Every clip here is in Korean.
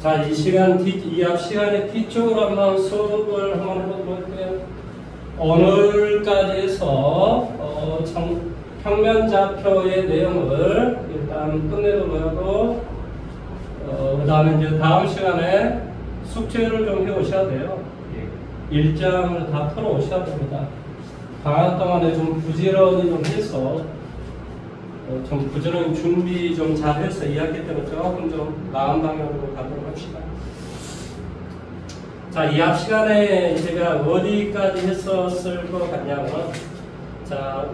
자, 이 시간, 이 앞 시간의 뒤쪽으로 한번 수업을 한번 해보도록 할게요. 오늘까지 해서 평면좌표의 내용을 일단 끝내도록 하고, 그 다음에 이제 다음 시간에 숙제를 좀 해오셔야 돼요. 일장을 다 털어오셔야 됩니다. 방학 동안에 좀 부지런히 좀 해서, 좀 부지런히 준비 좀 잘해서 2학기 때는 조금 좀 나은 방향으로 가도록 합시다. 자, 이 앞 시간에 제가 어디까지 했었을 것 같냐면, 자,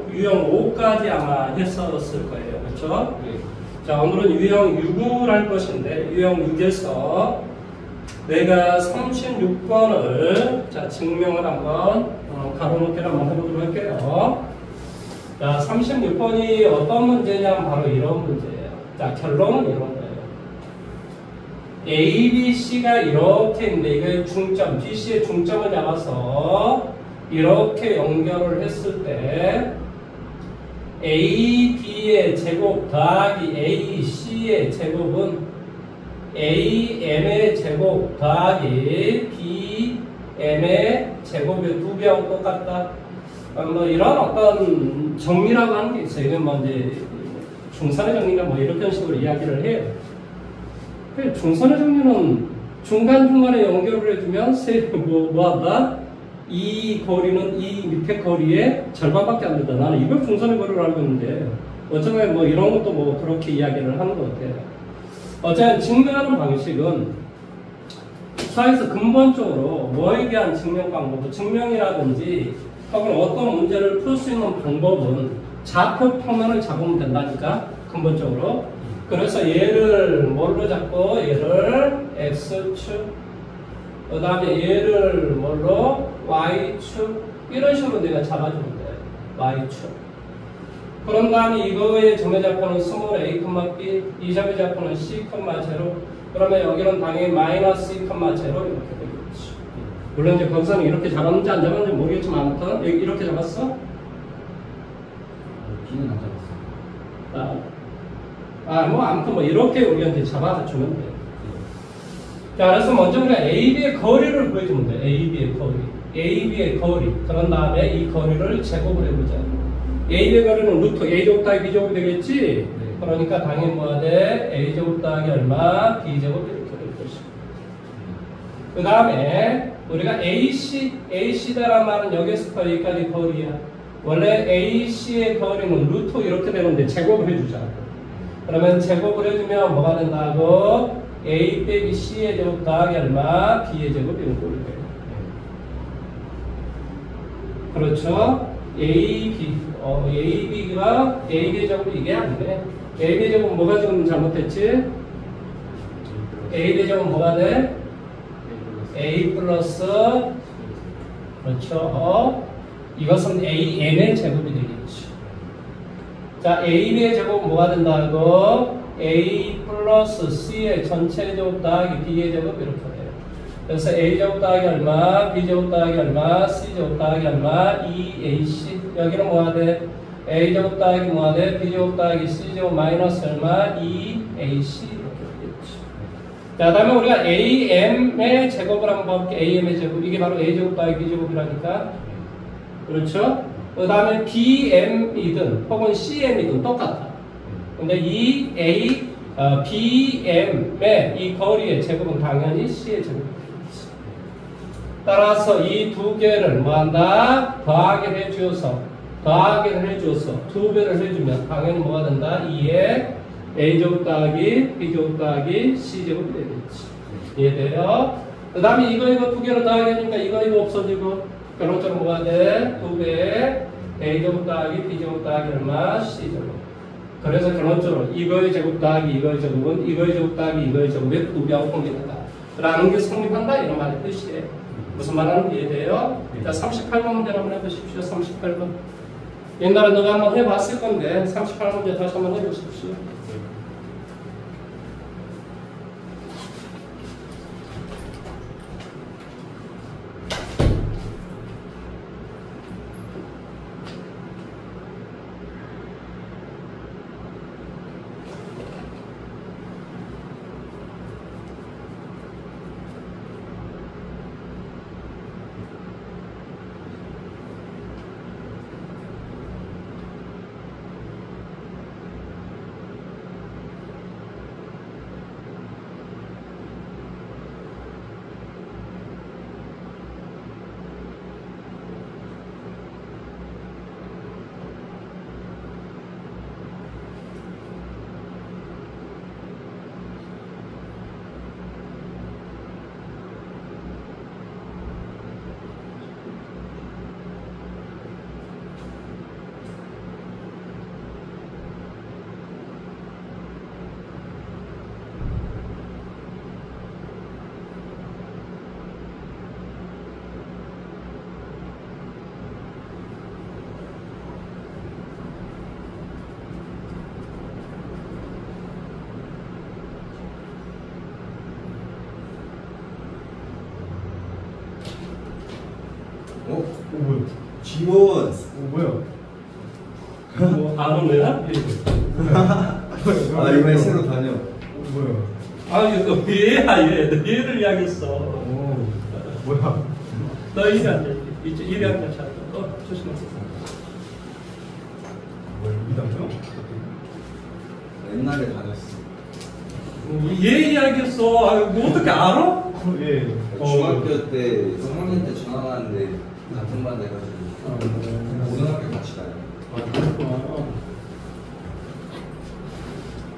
유형 5까지 아마 했었을 거예요. 그렇죠? 네. 자, 오늘은 유형 6을 할 것인데, 유형 6에서 내가 36번을, 자, 증명을 한번, 가로놓기를 한번 해보도록 할게요. 자, 36번이 어떤 문제냐면 바로 이런 문제예요. 자, 결론은 이런 거예요. A, B, C가 이렇게 있는데, 이게 중점, B, C의 중점을 잡아서 이렇게 연결을 했을 때, A, B의 제곱 더하기 A, C의 제곱은 A, M의 제곱 더하기 B, M의 제곱의 2배하고 똑같다. 뭐 이런 어떤 정리라고 하는 게 있어요. 이건 뭐 이제 중선의 정리가 뭐 이렇게 식으로 이야기를 해요. 중선의 정리는 중간중간에 연결을 해주면 뭐한다? 이 거리는 이 밑에 거리의 절반밖에 안 된다. 나는 이걸 중선의 거리로 알고 있는데 어쩌면 뭐 이런 것도 뭐 그렇게 이야기를 하는 것 같아요. 어쨌든 증명하는 방식은 수학에서 근본적으로 뭐에 대한 증명 방법은 증명이라든지 혹은 어떤 문제를 풀 수 있는 방법은 좌표 평면을 잡으면 된다니까, 근본적으로. 그래서 얘를 뭘로 잡고, 얘를 X축, 그 다음에 얘를 뭘로? Y축, 이런 식으로 내가 잡아주면 돼요. Y축. 그런 다음에 이거의 점의 좌표는 스몰 a, b, 이 점의 좌표는 c, 0. 그러면 여기는 당연히 마이너스 2, 0 이렇게 되겠지. 물론 이제 거기서는 이렇게 잡았는지 안 잡았는지 모르겠지만 아무튼 이렇게 잡았어? B는 안 잡았어. 뭐 아무튼 뭐 이렇게 우리가 이제 잡아주면 돼. 자, 그래서 먼저 우리가 AB의 거리를 구해주면 돼. AB의 거리. AB의 거리. 그런 다음에 이 거리를 제곱을 해보자. AB의 거리는 루트 A제곱 더하기 B제곱이 되겠지? 네. 그러니까 당연히 뭐가 돼? A제곱 더하기 얼마? B제곱 이렇게 될 것이고. 그 다음에 우리가 AC다란 말은 여기서부터 여기까지 거리야. 원래 AC의 거리는 루트 이렇게 되는데 제곱을 해주자. 그러면 제곱을 해주면 뭐가 된다고? A 빼기 C의 제곱 더하기 얼마? B의 제곱 이런 꼴이 돼요. 그렇죠? AB가 AB의 제곱 이게 아니네. AB의 제곱은 뭐가 지금 잘못됐지? AB의 제곱은 뭐가 돼? A 플러스, 그렇죠? 이것은 AN의 제곱이 되겠지. 자, AB의 제곱은 뭐가 된다고? A 플러스 C의 전체 제곱 더하기 B의 제곱 이렇게 돼요. 그래서 A 제곱 더하기 얼마, B 제곱 더하기 얼마, C 제곱 더하기 얼마, 2AC. 여기는 뭐가 돼? A 제곱 더하기 뭐가 돼? B 제곱 더하기 C 제곱 마이너스 얼마, 2AC 이렇게 되겠지. 자, 다음에 우리가 AM의 제곱을 한번 볼게. AM의 제곱. 이게 바로 A 제곱 더하기 B 제곱이라니까. 그렇죠? 그 다음에 BM이든 혹은 CM이든 똑같아. 근데 이 BM의 이 거리의 제곱은 당연히 C의 제곱이 되겠지. 따라서 이 두 개를 뭐한다? 더하기를 해주어서 2배를 해주면 당연히 뭐가 된다? 2에 A제곱 더하기 B제곱 더하기 C제곱이 되겠지. 이해돼요? 그 다음에 이거 두 개를 더하기 하니까 이거 없어지고 결론적으로 뭐가 돼? 2배에 A제곱 더하기 B제곱 더하기 얼마? C제곱. 그래서 결론적으로 이거의 제곱 더하기 이거의 제곱은 이거의 제곱 더하기 이거의 제곱의 2배하고 공개된다. 라는 게 성립한다 이런 말의 뜻이에요. 무슨 말하는지 이해돼요? 자, 38번 문제 한번 해보십시오. 38번. 옛날에 너가 한번 해봤을 건데 38문제 다시 한번 해보십시오. 기본. 뭐야? 안 오네요? 아 이번에 새로 다녀. 뭐야? 아, 이거 얘야, 얘. 너 얘를 이야기했어. 오, 뭐야? 너 이리 앉아. 이리 앉아. 조심하세요. 뭐야, 여기 다녀? 옛날에 다녔어. 얘 이야기했어. 아, 뭐 어떻게 알아? 예. 중학교 때 3학년 때 전화 왔는데 같은 반 돼가지고 고등학교 같이 다녀. 아, 그렇구나.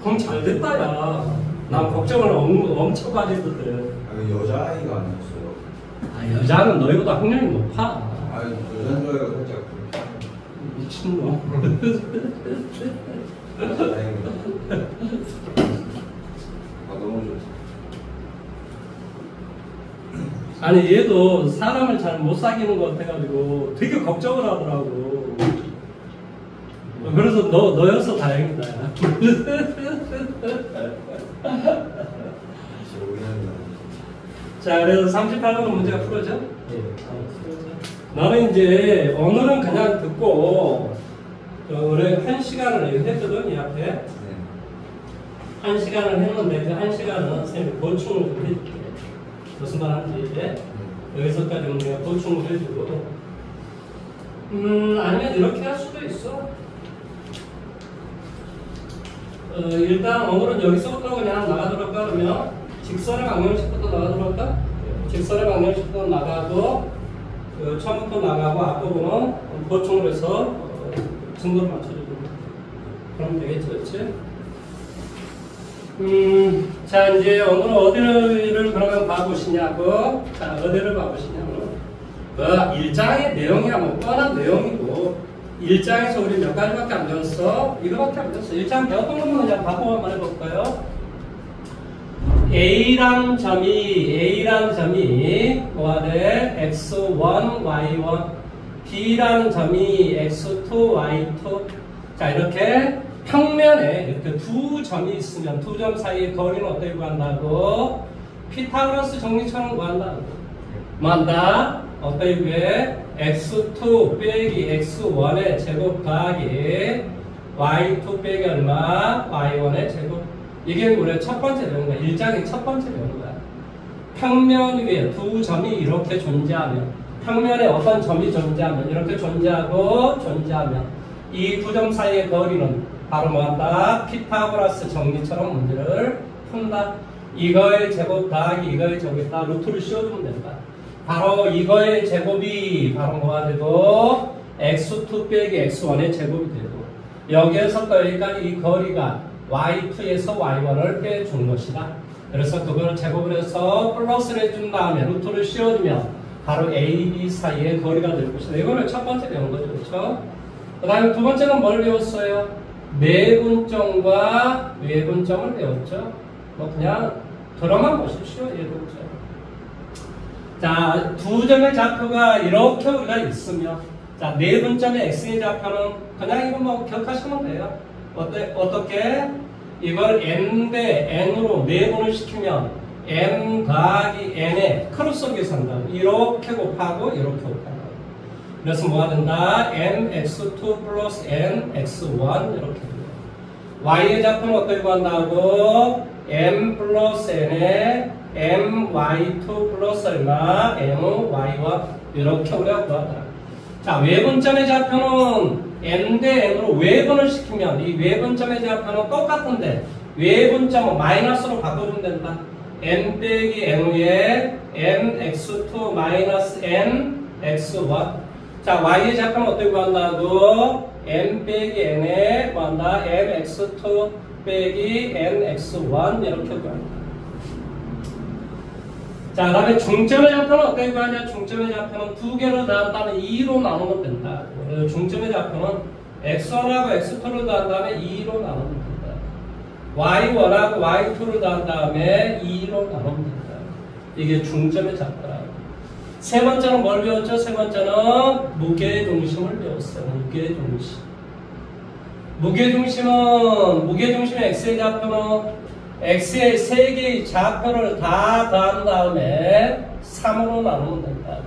그럼 잘 됐다, 야. 난 걱정을 엄청 많이 했거든. 아니 여자아이가 아니었어요. 아, 여자는 너희보다 학년이 높아. 아니 여자인 줄 알고 살짝 미친놈. 다행이다. 아 너무 좋았어. 아니, 얘도 사람을 잘 못 사귀는 것 같아가지고 되게 걱정을 하더라고. 그래서 너여서 다행이다, 야. 자, 그래서 38번 문제가 풀어져? 네. 나는 이제 오늘은 그냥 듣고 우리 1시간을 했거든, 이 앞에. 네. 1시간을 했는데 그 1시간은 선생님이 보충을 좀 해줄게. 무슨 말 하는지 이제 여기서까지는 내가 보충을 해주고 아니면 이렇게 할 수도 있어. 일단 오늘은 여기서부터 그냥 나가도록 그러면 직선의 방정식부터 나가도록 직선의 방정식부터 나가고 처음부터 나가고 앞부분은 보충을 해서 증거를 맞춰주고 그러면 되겠죠, 그렇지? 자, 이제 오늘 어디를 그러면 봐보시냐고. 자, 어디를 봐보시냐고. 일장의 내용이야 뭐 뻔한 내용이고, 일장에서 우리 몇 가지밖에 안 배웠어? 이거밖에 안 배웠어. 일장 배웠던 것만 그냥 바보 한번 해볼까요? A라는 점이 뭐가 돼? X1, Y1. B라는 점이 X2, Y2. 자, 이렇게 평면에 이렇게 두 점이 있으면 두 점 사이의 거리는 어떻게 구한다고? 피타고라스 정리처럼 구한다고. 뭐한다? 어떻게 구해? x2 빼기 x1의 제곱 더하기 y2 빼기 얼마? y1의 제곱. 이게 우리의 첫 번째 배운 거야. 일장의 첫 번째 배운 거야. 평면 위에 두 점이 이렇게 존재하면, 평면에 어떤 점이 존재하면, 이렇게 존재하면 이 두 점 사이의 거리는 바로 뭐한다? 피타고라스 정리처럼 문제를 푼다. 이거의 제곱 더하기 이거의 제곱에다 루트를 씌워주면 된다. 바로 이거의 제곱이 바로 뭐가 되고 x2 빼기 x1의 제곱이 되고 여기에서부터 여기까지 이 거리가 y2에서 y1을 빼준 것이다. 그래서 그걸 제곱을 해서 플러스를 해준 다음에 루트를 씌워주면 바로 a, b 사이의 거리가 될 것이다. 이거를 첫 번째 배운 거죠. 그렇죠? 그 다음에 두 번째는 뭘 배웠어요? 내분점과 외분점을 배웠죠. 뭐 그냥 들어만 보십시오. 예분점. 자, 두 점의 좌표가 이렇게 우리가 있으면, 자, 내분점의 x의 좌표는 그냥 이거 뭐 기억하시면 돼요. 어떻게? 이걸 n 대 n으로 내분을 시키면 m 더하기 n에 크로스 계산다. 이렇게 곱하고 이렇게 곱하고. 그래서 뭐가 된다? mx2 플러스 nx1 이렇게 돼요. y의 좌표는 어떻게 구한다고? m 플러스 n에 my2 플러스 얼마? my1 이렇게 우리가 구하더라. 자, 외분점의 좌표는 n 대 n으로 외분을 시키면 이 외분점의 좌표는 똑같은데 외분점은 마이너스로 바꿔주면 된다. n 빼기 n 위에 mx2 마이너스 n x1. 자, y의 좌표는 어떻게 구한다고? m 빼기 n에 구한다. mx2 빼기 nx1 이렇게 구한다. 자, 그 다음에 중점의 좌표는 어떻게 구하냐? 중점의 좌표는 두 개를 더한 다음에 2로 나누면 된다. 중점의 좌표는 x1하고 x2를 더한 다음에 2로 나누면 된다. y1하고 y2를 더한 다음에 2로 나누면 된다. 이게 중점의 좌표라고. 세 번째는 뭘 배웠죠? 세 번째는 무게중심을 배웠어요. 무게중심의 x의 좌표는 x의 세 개의 좌표를 다 더한 다음에 3으로 나누면 된다.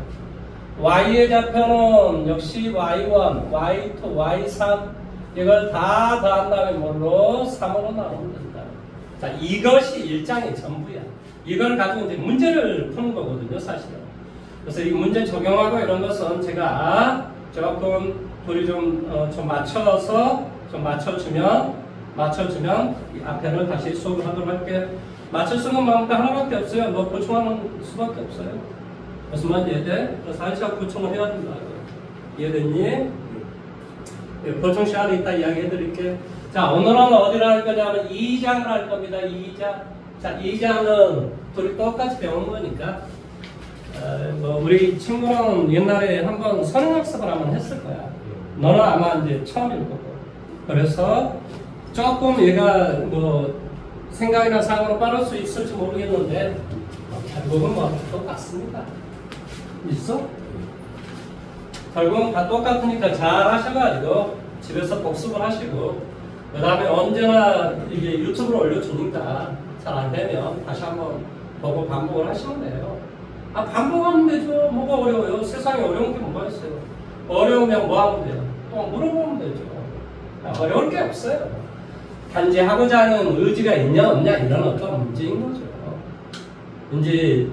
y의 좌표는 역시 y1, y2, y3 이걸 다 더한 다음에 뭘로? 3으로 나오면 된다. 자, 이것이 일장의 전부야. 이걸 가지고 이제 문제를 푸는 거거든요, 사실은. 그래서 이 문제 적용하고 이런 것은 제가 조금 우리 좀 맞춰서 좀 맞춰주면 이 앞에를 다시 수업을 하도록 할게요. 맞출 수 있는 방법도 하나밖에 없어요. 뭐 보충하는 수밖에 없어요. 무슨 말인지 이해돼? 그래서 한 시간 보충을 해야 된다. 이해됐니? 보충 시간에 이따 이야기해 드릴게요. 자, 오늘은 어디를 할 거냐면 2장을 할 겁니다. 2장. 자, 2장은 둘이 똑같이 배우는 거니까 뭐 우리 친구는 옛날에 한번 선행학습을 한번 했을 거야. 너는 아마 이제 처음일 거고. 그래서 조금 얘가 뭐 생각이나 상으로 빠를 수 있을지 모르겠는데 결국은 뭐 똑같습니다. 있어? 결국은 다 똑같으니까 잘 하셔가지고 집에서 복습을 하시고 그 다음에 언제나 이게 유튜브로 올려주니까 잘 안 되면 다시 한번 보고 반복을 하시면 돼요. 아, 반복하면 되죠. 뭐가 어려워요? 세상에 어려운 게 뭐가 있어요? 어려우면 뭐 하면 돼요? 또 물어보면 되죠. 어려울 게 없어요. 단지 하고자 하는 의지가 있냐 없냐 이런 어떤 문제인 거죠. 이제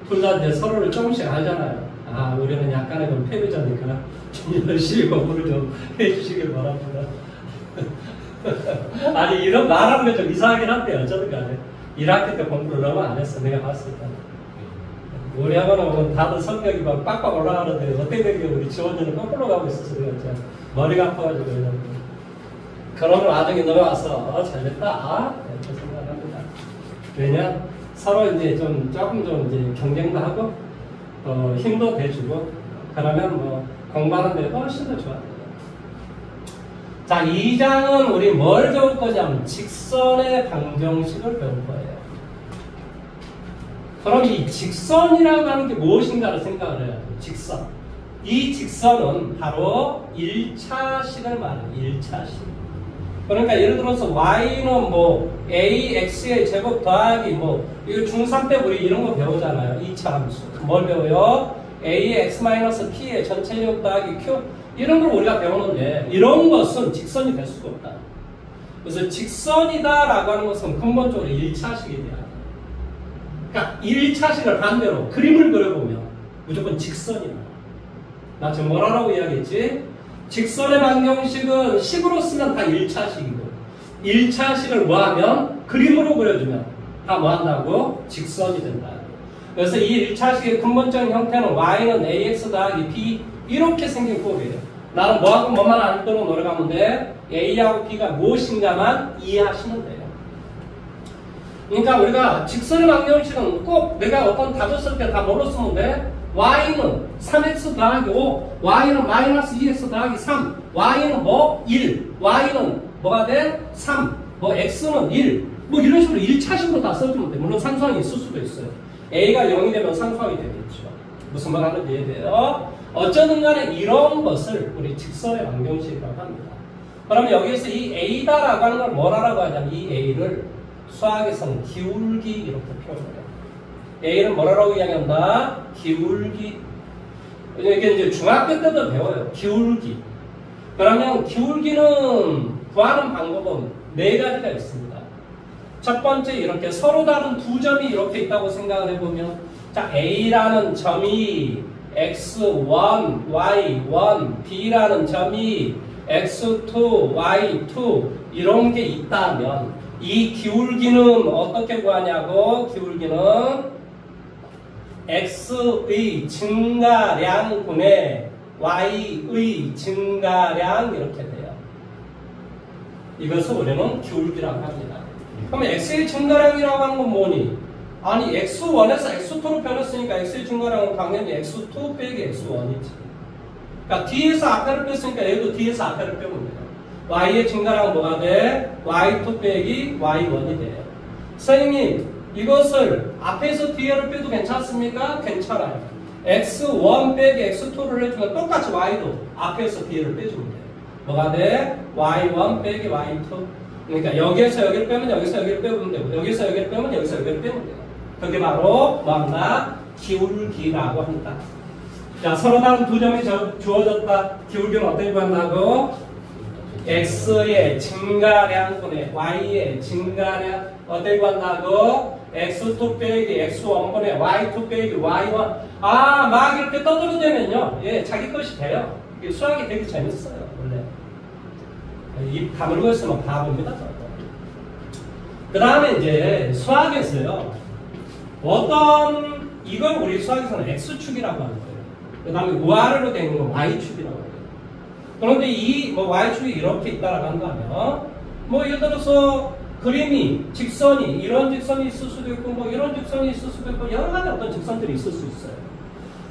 둘 다 이제 서로를 조금씩 알잖아요. 아, 우리는 약간의 좀 패배자니까 좀 열심히 공부를 좀 해주시길 바랍니다. 아니, 이런 말하는 게 좀 이상하긴 한데 어쩌든 간에 1학기 때 공부를 너무 안 했어. 내가 봤을 때 우리 학원은 다들 성격이 막 빡빡 올라가는데 어떻게 된 게 우리 지원이는 거꾸로 가고 있었어. 내가 진짜 머리가 아파가지고 그런 걸 나중에 넘어와서 잘됐다 이렇게 생각합니다. 왜냐? 서로 이제 조금 이제 경쟁도 하고 힘도 대주고 그러면 뭐 공부하는 데 훨씬 더 좋아요. 자, 2장은 우리 뭘 배울 거냐면 직선의 방정식을 배울 거예요. 그럼 이 직선이라고 하는 게 무엇인가를 생각을 해야 돼요. 직선. 이 직선은 바로 1차식을 말해요. 1차식. 그러니까 예를 들어서 y는 뭐 ax의 제곱 더하기 뭐 이거 중3 때 우리 이런 거 배우잖아요. 2차 함수. 뭘 배워요? ax-p의 전체제곱 더하기 q 이런 걸 우리가 배우는데 이런 것은 직선이 될 수가 없다. 그래서 직선이다라고 하는 것은 근본적으로 1차식이 돼야 돼. 그러니까 1차식을 반대로 그림을 그려보면 무조건 직선이다. 나 지금 뭐라고 이야기했지? 직선의 방정식은 식으로 쓰면 다 1차식이고 1차식을 뭐하면 그림으로 그려주면 다 뭐한다고? 직선이 된다. 그래서 이 1차식의 근본적인 형태는 y는 ax 더하기 b 이렇게 생긴 꼴이에요. 나는 뭐하고 뭐만 알도록 노력하면 돼. a하고 b가 무엇인가만 이해하시면 돼요. 그러니까 우리가 직선의 방정식은 꼭 내가 어떤 답을 쓸 때 다 뭘로 쓰면 돼? y는 3x 더하기 5, y는 마이너스 2x 더하기 3, y는 뭐? 1, y는 뭐가 돼? 3, 뭐 x는 1, 뭐 이런 식으로 1차식으로 다 써주면 돼. 물론 상수항이 있을 수도 있어요. a가 0이 되면 상수항이 되겠죠. 무슨 말 하는지 이해돼요? 어쩌든 간에 이런 것을 우리 직선의 방정식이라고 합니다. 그럼 여기에서 이 a다라고 하는 걸 뭐라고 하냐면 이 a를 수학에서는 기울기 이렇게 표현해요. a는 뭐라고 이야기한다? 기울기. 이게 이제 중학교 때도 배워요. 기울기. 그러면 기울기는 구하는 방법은 4가지가 있습니다. 첫 번째 이렇게 서로 다른 두 점이 이렇게 있다고 생각을 해보면 자, a라는 점이 x1, y1, b라는 점이 x2, y2 이런 게 있다면 이 기울기는 어떻게 구하냐고? 기울기는 x의 증가량분의 y의 증가량 이렇게 돼요. 이것을 우리는 기울기라고 합니다. 그러면 x의 증가량이라고 하는 건 뭐니? 아니 x1에서 x2로 변했으니까 x의 증가량은 당연히 x2 빼기 x1이지. 그러니까 뒤에서 앞에를 뺐으니까 얘도 뒤에서 앞에를 빼면 돼요. y의 증가량은 뭐가 돼? y2 빼기 y1이 돼요. 선생님 이것을 앞에서 뒤에를 빼도 괜찮습니까? 괜찮아요. x1 빼기 x2를 해주면 똑같이 y도 앞에서 뒤에를 빼주면 돼요. 뭐가 돼? y1 빼기 y2. 그러니까 여기에서 여기를 빼면 여기서 여기를 빼면 되고 여기서 여기를 빼면 여기서 여기를 빼면 돼요. 그게 바로 뭐한다? 기울기라고 한다. 자, 서로 다른 두 점이 주어졌다. 기울기는 어떻게 구한다고? x의 증가량분의 y의 증가량 어떻게 구한다고? x2 빼기 x1분의 y2 빼기 y1. 아, 막 이렇게 떠들어대면요. 예, 자기 것이 돼요. 이게 수학이 되게 재밌어요, 원래. 입 다물고 있으면 바보입니다. 그 다음에 이제 수학에서요. 이걸 우리 수학에서는 x축이라고 하는 거예요. 그 다음에 우아래로 되는 건 y축이라고 해요. 그런데 이 y축이 이렇게 있다라고 한다면 예를 들어서 그림이 직선이 이런 직선이 있을 수도 있고 이런 직선이 있을 수도 있고 여러 가지 어떤 직선들이 있을 수 있어요.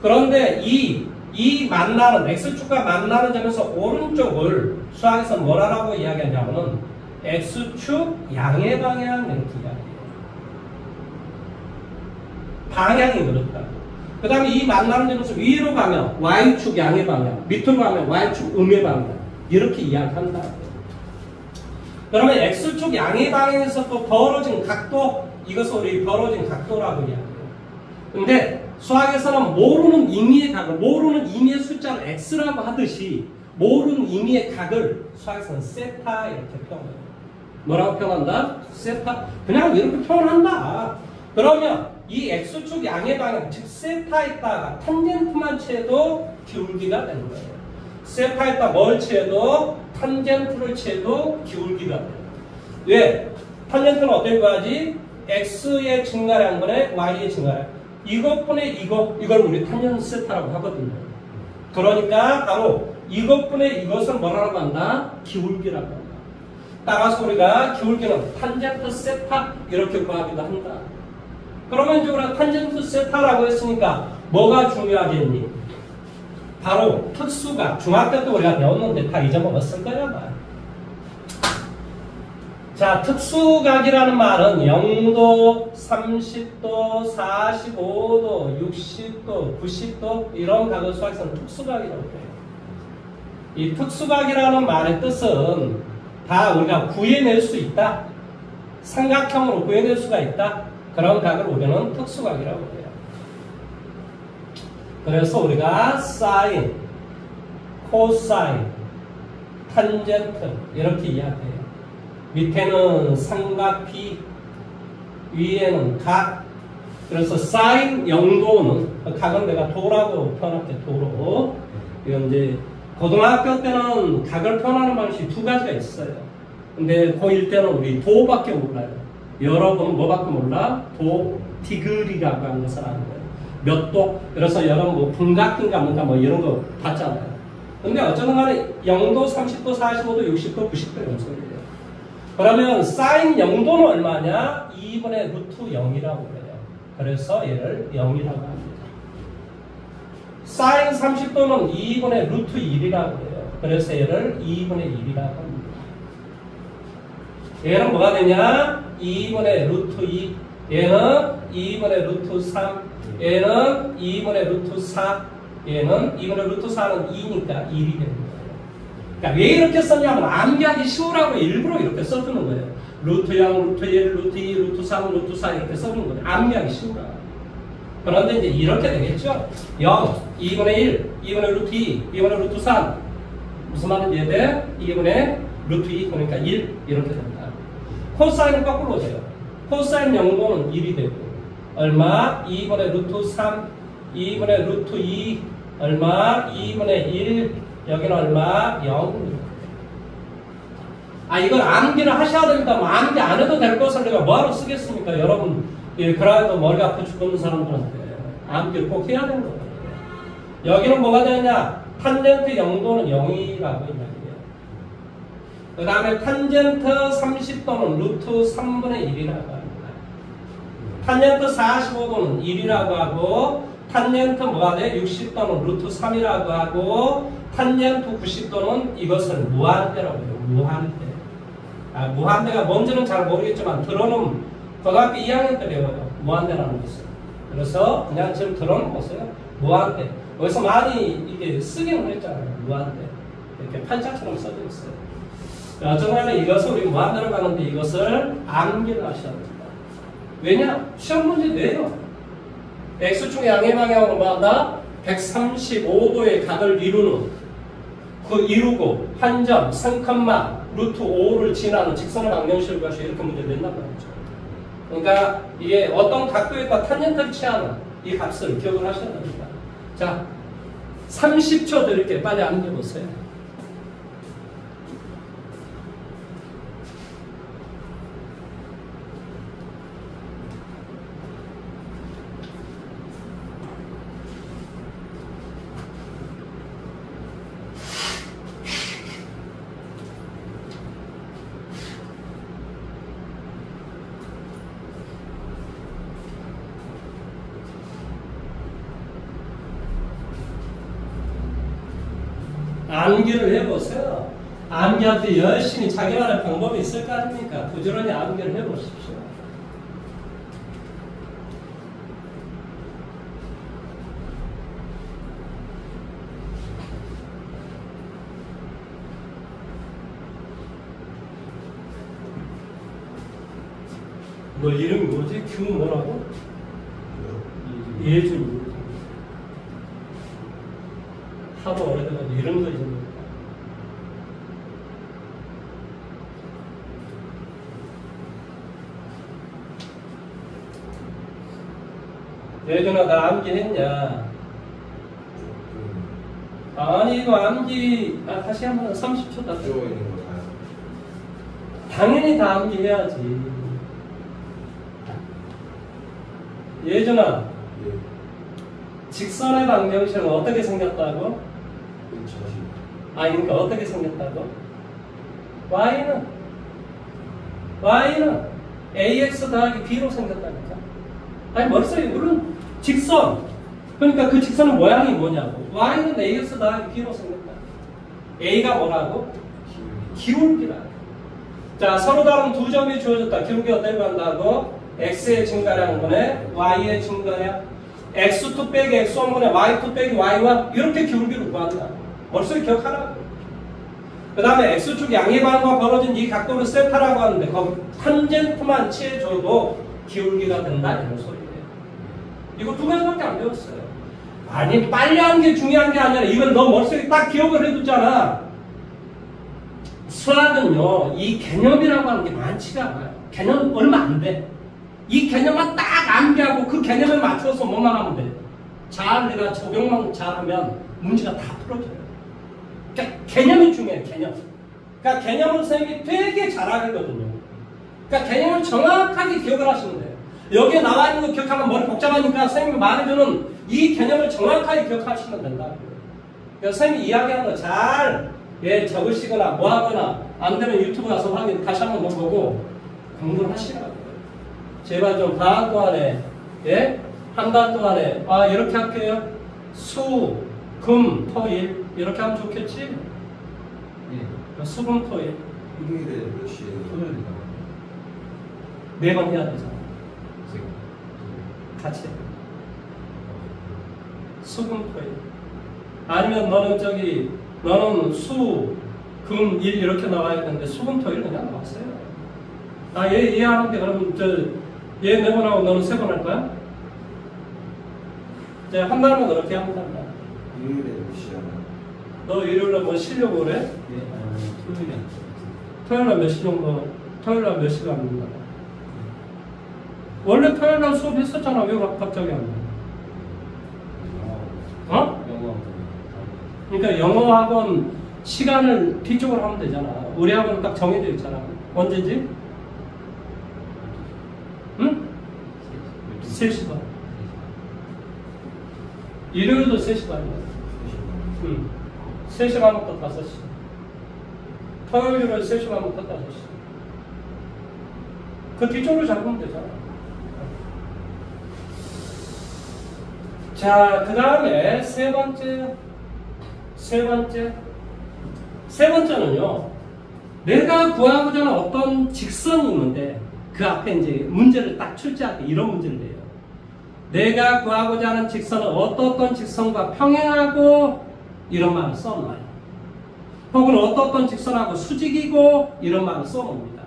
그런데 이 만나는 x축과 만나는 점에서 오른쪽을 수학에서 뭐라고 이야기하냐면은 x축 양의 방향 이렇게 이야기해요. 방향이 그렇다. 그 다음에 이 만나는 점에서 위로 가면 y축 양의 방향, 밑으로 가면 y축 음의 방향 이렇게 이야기한다. 그러면 x축 양의 방향에서 또 벌어진 각도, 이것을 우리 벌어진 각도라고 이야기해요. 근데 수학에서는 모르는 임의의 각을, 모르는 임의의 숫자를 x라고 하듯이 모르는 임의의 각을 수학에서는 세타 이렇게 표현해요. 뭐라고 표현한다? 세타. 그냥 이렇게 표현한다. 그러면 이 x축 양의 방향, 즉 세타에다가 탄젠트만 채도 기울기가 되는 거예요. 세타에다 뭘 채도 탄젠트를 채도 기울기가 돼요. 왜? 탄젠트는 어떻게 구하지? x의 증가량분의 y의 증가량. 이것분의 이걸 우리 탄젠트 세타라고 하거든요. 그러니까 바로 이것분의 이것을 뭐라고 한다? 기울기라고 한다. 따라서 우리가 기울기는 탄젠트 세타 이렇게 구하기도 한다. 그러면 이제 우리가 탄젠트 세타라고 했으니까 뭐가 중요하겠니? 바로 특수각. 중학교 때 우리가 배웠는데 다 잊어먹었을 거야, 아마. 자, 특수각이라는 말은 0도, 30도, 45도, 60도, 90도 이런 각을 수학에서는 특수각이라고 해요. 이 특수각이라는 말의 뜻은 다 우리가 구해낼 수 있다. 삼각형으로 구해낼 수가 있다. 그런 각을 우리는 특수각이라고 해요. 그래서 우리가 사인, 코사인, 탄젠트 이렇게 이야기해요. 밑에는 삼각비, 위에는 각. 그래서 사인 0도는 각은 내가 도라고 표현할게. 도로. 이건 이제 고등학교 때는 각을 표현하는 방식이 두 가지가 있어요. 근데 고1 때는 우리 도밖에 몰라요. 여러분은 뭐밖에 몰라? 도, 디그리라고 하는 것을 아는 거예요. 몇 도? 그래서 여러분 분각인가 뭔가 이런 거 봤잖아요. 근데 어쩌든 간에 0도, 30도, 45도, 60도, 90도 이런 소리예요. 그러면 사인 0도는 얼마냐? 2분의 루트 0이라고 그래요. 그래서 얘를 0이라고 합니다. 사인 30도는 2분의 루트 1이라고 해요. 그래서 얘를 2분의 1이라고 합니다. 얘는 뭐가 되냐? 2분의 루트 2, 얘는 2분의 루트 3, 얘는 2분의 루트 4, 얘는 2분의 루트 4는 2니까 1이 되는 거예요. 그러니까 왜 이렇게 썼냐면 암기하기 쉬우라고 일부러 이렇게 써주는 거예요. 루트 0, 루트 1, 루트 2, 루트 3, 루트 4 이렇게 써주는 거예요. 암기하기 쉬우라고. 그런데 이제 이렇게 되겠죠? 0, 2분의 1, 2분의 루트 2, 2분의 루트 3. 무슨 말인지 이해돼? 2분의 루트 2, 그러니까 1 이렇게 됩니다. 코사인은 거꾸로 돼요. 코사인 0도는 1이 되고 얼마? 2분의 루트 3, 2분의 루트 2, 얼마? 2분의 1, 여기는 얼마? 0. 이걸 암기를 하셔야 됩니다. 암기 안 해도 될 것을 내가 뭐하러 쓰겠습니까? 여러분, 그래도 머리가 아파 죽는 사람들한테 암기를 꼭 해야 되는 거예요. 여기는 뭐가 되느냐? 탄젠트 0도는 0이라고 이야기해요. 그 다음에 탄젠트 30도는 루트 3분의 1이라고 합니다. 탄젠트 45도는 1이라고 하고, 탄젠트 뭐가 돼? 60도는 루트 3이라고 하고, 탄젠트 90도는 이것을 무한대라고 해요. 무한대. 무한대가 뭔지는 잘 모르겠지만, 들어는 고등학교 2학년 때 배워요. 무한대라는 것을. 그래서 그냥 지금 들어놓으세요. 무한대. 여기서 많이 이게 쓰기는 했잖아요. 무한대. 이렇게 판자처럼 써져 있어요. 어쩌면 이것을 우리 무한대로 가는데 이것을 암기를 하셔야 됩니다. 왜냐? 시험 문제 내요. X축 양의 방향으로 뭐한다? 135도의 각을 이루고 한 점 3, 루트 5를 지나는 직선의 방정식을 가지고 이렇게 문제를 낸단 말이죠. 그러니까 이게 어떤 각도에 따라 탄젠트를 취하는 이 값을 기억을 하셔야 됩니다. 자, 30초 드릴게요. 빨리 앉아보세요. 암기를 해보세요. 암기할 때 열심히 자기만의 방법이 있을 거 아닙니까? 부지런히 암기를 해보십시오. 너 이름이 뭐지? 규 뭐라고? 예준. 하도 오래돼가지고 이름도 잊어버렸다. 예준아, 나 암기했냐? 아니 이거 암기 다시 한번 30초 다 들어가 있는 거 다요. 당연히 다 암기해야지. 예준아, 예. 직선의 방정식은 어떻게 생겼다고? 그러니까 어떻게 생겼다고? Y는 AX 더하기 B로 생겼다니까. 아니 머릿속에 물론 직선. 그러니까 그 직선의 모양이 뭐냐고. Y는 AX 더하기 B로 생겼다. A가 뭐라고? 기울기라. 자, 서로 다른 두 점이 주어졌다. 기울기 어떻게 간다고? X의 증가량분의 Y의 증가량. X2 빼기 X1분의 Y2 빼기 Y1 이렇게 기울기를 구한다. 머릿속에 기억하라고. 그 다음에 X축 양의반과 벌어진 이 각도를 세타라고 하는데 거기 탄젠트만 취해줘도 기울기가 된다 이런 소리예요. 이거 두 가지밖에 안 배웠어요. 아니 빨리 하는 게 중요한 게 아니라 이건 너 머릿속에 딱 기억을 해두잖아. 수학은요 이 개념이라고 하는 게 많지가 않아요. 개념 얼마 안 돼. 이 개념만 딱 암기하고 그 개념에 맞춰서 뭐만 하면 돼. 잘 내가 적용만 잘하면 문제가 다 풀어져요. 그러니까 개념이 중요해요. 개념. 그러니까 개념을 선생님이 되게 잘 알거든요. 그러니까 개념을 정확하게 기억을 하시면 돼요. 여기에 나와 있는 거 기억하면 머리 복잡하니까 선생님이 말해주는 이 개념을 정확하게 기억하시면 된다. 그래서 선생님이 이야기하는 거 잘 적으시거나 뭐 하거나 안 되면 유튜브 가서 확인 다시 한번 보고 공부를 하시라고요. 제발 좀 방학 동안에 한 달 동안에 이렇게 할게요. 수, 금, 토일 이렇게 하면 좋겠지? 예. 수, 금, 토일 일요일에 몇 시에? 토요일이다. 매번 해야 되잖아. 같이 해. 수, 금, 토일 아니면 너는 수, 금, 일 이렇게 나와야 되는데 수, 금, 토일 그냥 나왔어요. 얘 하는데 그러면 얘 4번 하고 너는 3번 할 거야? 이제 한 달만 그렇게 하면 된다. 일요일에 몇 시에 하나? 너 일요일날 뭐 쉬려고 그래? 예, 토요일이 안 토요일날 몇 시 정도? 토요일날 몇 시간 합니다. 원래 토요일날 수업 했었잖아. 왜 갑자기 안 돼? 어? 영어. 그러니까 영어 학원 시간을 뒤쪽으로 하면 되잖아. 우리 학원은 딱 정해져 있잖아. 언제지? 응? 3시 반. 일요일도 3시 반이야. 응. 3시 반부터 5시. 토요일은 3시 반부터 5시. 그 뒤쪽으로 잡으면 되잖아. 자, 그 다음에 세 번째는요. 내가 구하고자 하는 어떤 직선이 있는데 그 앞에 이제 문제를 딱 출제할 때 이런 문제를 내요. 내가 구하고자 하는 직선은 어떤 직선과 평행하고 이런 말을 써놓아요. 혹은 어떤 직선하고 수직이고 이런 말을 써놓습니다.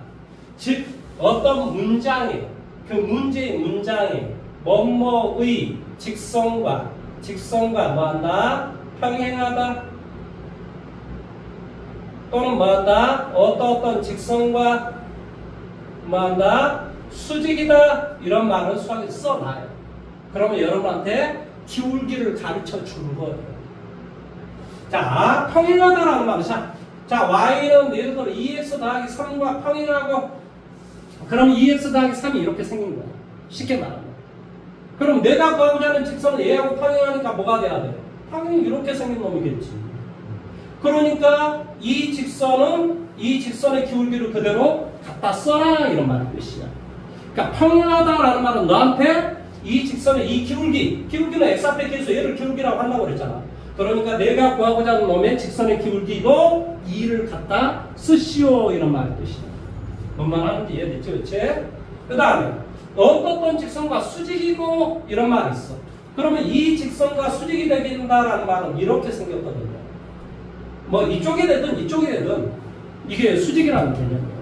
즉 어떤 문장에 그 문제의 문장에 뭐뭐의 직선과 직선과 뭐한다? 평행하다. 또는 뭐한다? 어떤 직선과 뭐한다? 수직이다. 이런 말을 수학에 써놔요. 그러면 여러분한테 기울기를 가르쳐 주는 거예요. 자, 평행하다라는 말은 자, y는 예를 들어 2x 더하기 3과 평행하고, 그럼 2x 더하기 3이 이렇게 생긴 거야. 쉽게 말하면. 그럼 내가 구하고자 하는 직선은 얘하고 평행하니까 뭐가 돼야 돼? 당연히 이렇게 생긴 놈이겠지. 그러니까 이 직선의 기울기를 그대로 갖다 써라, 이런 말의 뜻이야. 그러니까 평행하다라는 말은 너한테 이 직선의 이 기울기는 x 앞에 계서 얘를 기울기라고 한다고 그랬잖아. 그러니까 내가 구하고자 하는 놈의 직선의 기울기도 2를 갖다 쓰시오, 이런 말의 뜻이야. 뭔 말 하는지 이해됐지, 그렇지? 그 다음에 어떤 직선과 수직이고, 이런 말이 있어. 그러면 이 직선과 수직이 되긴다라는 말은 이렇게 생겼거든요. 뭐 이쪽에 되든 이쪽에 되든 이게 수직이라는 개념이에요.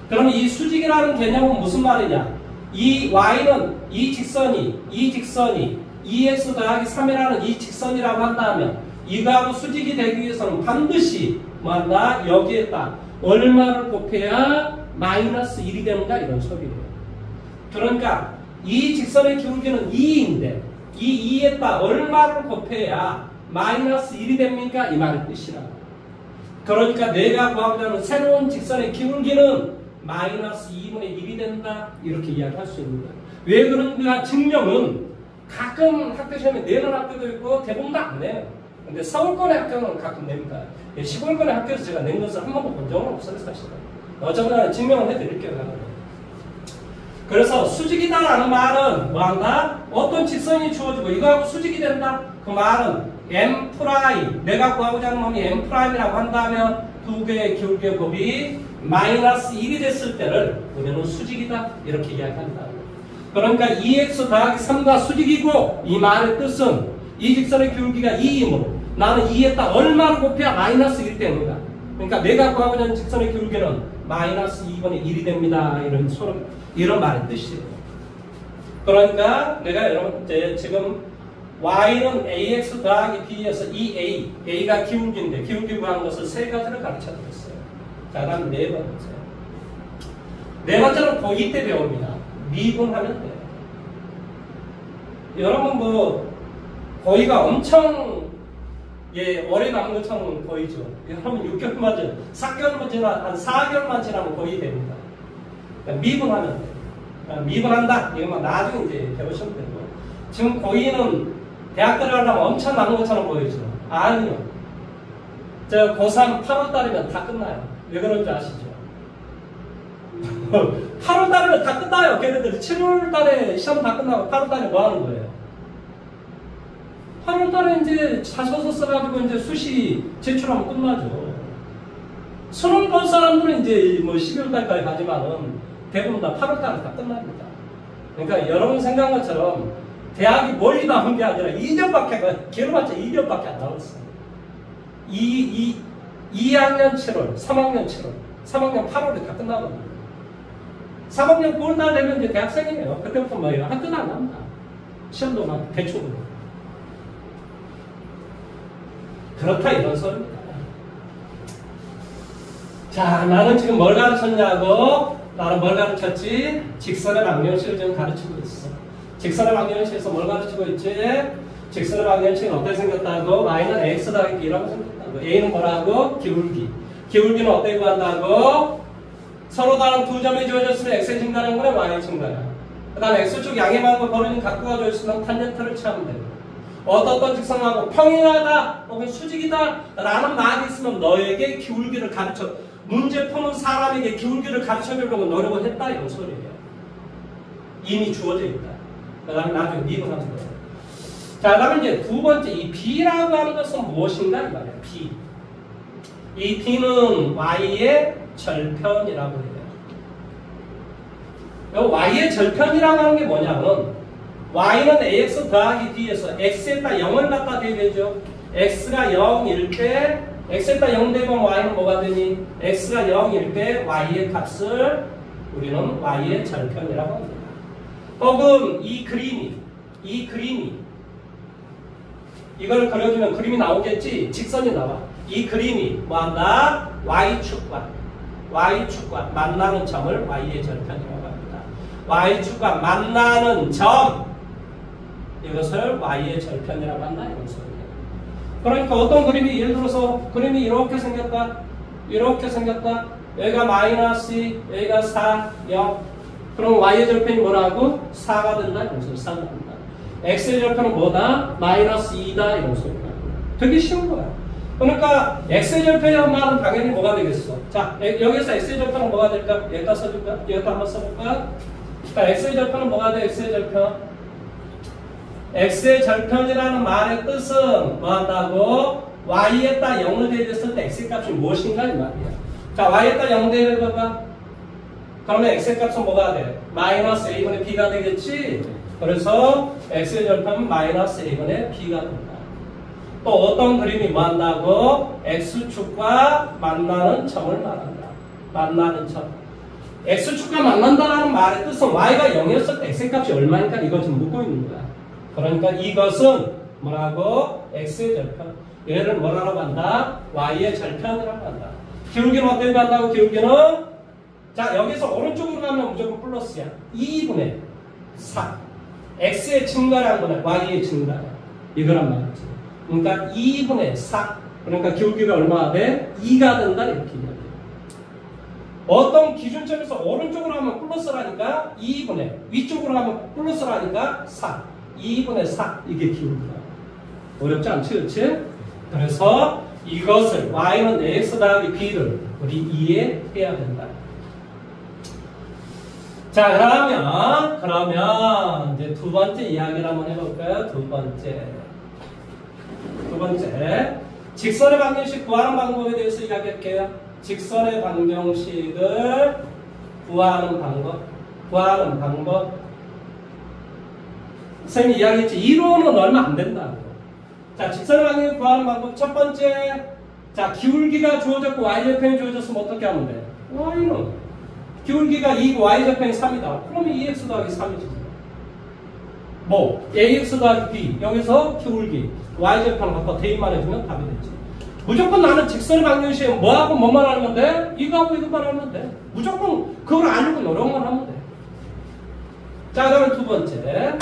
그러면 이 수직이라는 개념은 무슨 말이냐? 이 y는 이 직선이 2x 더하기 3이라는 이 직선이라고 한다면 이거하고 수직이 되기 위해서는 반드시 뭐한다? 여기에다 얼마를 곱해야 마이너스 1이 되는가, 이런 소리예요. 그러니까 이 직선의 기울기는 2인데 이 2에다 얼마를 곱해야 마이너스 1이 됩니까? 이 말의 뜻이라고. 그러니까 내가 구하고자 하는 새로운 직선의 기울기는 마이너스 2분의 1이 된다, 이렇게 이야기할 수 있는 거예요. 왜 그런가 증명은 가끔 학교 시험에 내는 학교도 있고 대부분 다 안 내요. 근데 서울권의 학교는 가끔 냅니다. 시골권의 학교에서 제가 낸 것을 한 번도 본 적은 없어요, 사실은. 어쩌면 증명을 해드릴게요. 그래서 수직이다라는 말은 뭐한다? 어떤 직선이 주어지고 이거하고 수직이 된다. 그 말은 M', 내가 구하고자 하는 놈이 M'이라고 한다면 두 개의 기울기의 곱이 마이너스 1이 됐을 때를 우리는 수직이다, 이렇게 이야기한다. 그러니까 2x 더하기 3과 수직이고, 이 말의 뜻은 이 직선의 기울기가 2이므로 나는 2에다 얼마를 곱해야 마이너스 1이 되는가. 그러니까 내가 구하고자 하는 직선의 기울기는 마이너스 2분의 1이 됩니다, 이런 말의 뜻이에요. 그러니까 내가 여러분한테 지금 y는 ax 더하기 b에서 2a, a가 기울기인데 기울기 구하는 것을 세 가지를 가르쳐 드렸어요. 자, 다음 네 번째. 네 번째는 고2 때 배웁니다. 미분하면 돼요. 여러분 뭐 고2가 엄청 오래 남은 것처럼 보이죠. 여러분 6개월만 지나, 4개월만 지나, 한 4개월만 지나면 고2 됩니다. 그러니까 미분하면 돼요. 미분한다. 이것만 나중에 이제 배우시면 되고. 지금 고2는 대학 들어가려면 엄청 남은 것처럼 보이죠. 아니요. 저 고3 8월달이면 다 끝나요. 왜 그런지 아시죠? 8월달이면 다 끝나요. 걔네들이 7월달에 시험 다 끝나고 8월달에 뭐 하는 거예요? 8월달에 이제 자소서 써가지고 이제 수시 제출하면 끝나죠. 수능 볼 사람들은 이제 뭐 12월달까지 가지만은 대부분 다 8월달에 다 끝납니다. 그러니까 여러분 생각한 것처럼 대학이 멀리 남은 게 아니라 2년밖에, 길어봤자 2년밖에 안 남았어요. 2학년 7월, 3학년 7월, 3학년 8월에 다 끝나거든요. 3학년 9월달 되면 이제 대학생이에요. 그때부터 뭐예요? 학교도 안 납니다. 시험도 막 대충. 그렇다, 이런 소리입니다. 자, 나는 지금 뭘 가르쳤냐고? 나는 뭘 가르쳤지? 직선의 방정식을 지금 가르치고 있어. 직선의 방정식에서 뭘 가르치고 있지? 직선의 방정식은 어떻게 생겼다고? y는 x 더하기 b라고 생겼다고. a는 뭐라고? 기울기. 기울기는 어떻게 구한다고? 서로 다른 두 점이 주어졌으면 x의 증가는 거야, y의 증가야. 그 다음에 x축 양의방과 거리는 각도가 주어졌으면 탄젠트를 취하면 되고. 어떤 직선하고 평행하다 혹은 수직이다 라는 말이 있으면 너에게 기울기를 가르쳐, 문제 푸는 사람에게 기울기를 가르쳐 주려고 노력을 했다, 이런 소리예요. 이미 주어져 있다. 그 다음에 나중에 미분하는 거예요. 자, 그 다음에 이제 두 번째, 이 b라고 하는 것은 무엇인가? 이 말이에요. b. 이 b는 y의 절편이라고 해요. y의 절편이라고 하는 게 뭐냐면 y는 ax 더하기 b에서 x에다 0을 갖다 대야되죠. x가 0일 때 x에다 0 대면 y는 뭐가 되니? x가 0일 때 y의 값을 우리는 y의 절편이라고 합니다. 혹은 이 그림이 이걸 그려주면 그림이 나오겠지? 직선이 나와. 이 그림이 뭐한다? Y축과 만나는 점을 Y의 절편이라고 합니다. Y축과 만나는 점, 이것을 Y의 절편이라고 한다 이런 소리예요. 그러니까 어떤 그림이 예를 들어서 그림이 이렇게 생겼다. 여기가 마이너스 2, 여기가 4, 0. 그럼 Y의 절편이 뭐라고? 4가 된다 이런 소리. 4가 된다. X의 절편은 뭐다? 마이너스 2다 이런 소리가. 되게 쉬운 거야. 그러니까 X의 절편이라는 말은 당연히 뭐가 되겠어? 자, 여기서 X의 절편은 뭐가 될까? 여기다 써줄까? 여기다 한번 써볼까? 자, X의 절편은 뭐가 돼? X의 절편. X의 절편이라는 말의 뜻은 뭐 한다고? Y에다 0을 대입했을 때 X의 값이 무엇인가 이 말이야. 자, Y에다 0 대입해봐봐. 그러면 X의 값은 뭐가 돼? 마이너스 A분의 B가 되겠지? 그래서 X의 절편은 마이너스 A분의 B가 된다. 또 어떤 그림이 뭐 한다고? X축과 만나는 점을 말한다. 만나는 점. X축과 만난다는 말의 뜻은 Y가 0이었을 때 X의 값이 얼마니까 이거 지금 묻고 있는 거야. 그러니까 이것은 뭐라고? X의 절편. 얘를 뭐라고 한다? Y의 절편이라고 한다. 기울기는 어떻게 한다고? 기울기는 자, 여기서 오른쪽으로 가면 무조건 플러스야. 2분의 4. X의 증가량 분의 Y의 증가량. 이거란 말이지. 그러니까 2분의 4. 그러니까 기울기가 얼마가 돼? 2가 된다 이렇게 이야기해. 어떤 기준점에서 오른쪽으로 하면 플러스라니까 2분의, 위쪽으로 하면 플러스라니까 4. 2분의 4. 이게 기울기다. 어렵지 않지, 그렇지? 그래서 이것을 Y는 X 더하기 B를 우리 이해해야 된다. 자, 그러면 이제 두 번째 이야기를 한번 해볼까요? 두 번째. 직선의 방정식 구하는 방법에 대해서 이야기할게요. 직선의 방정식을 구하는 방법. 선생님이 이야기했지. 이론은 얼마 안 된다고. 자, 직선의 방정식 구하는 방법. 첫 번째. 자, 기울기가 주어졌고 Y절편이 주어졌으면 어떻게 하면 돼? Y는 기울기가 2고 Y절편이 3이다. 그러면 2x 더하기 3이지. 뭐 ax 더하기 b. 여기서 기울기 Y절편 갖고 대입만 해주면 답이 되지. 무조건 나는 직선의 방정식에 뭐하고 뭐만 알면 돼? 이거하고 이것만 알면 돼. 무조건 그걸 알고 노력만 하면 돼. 자, 그러면 두 번째.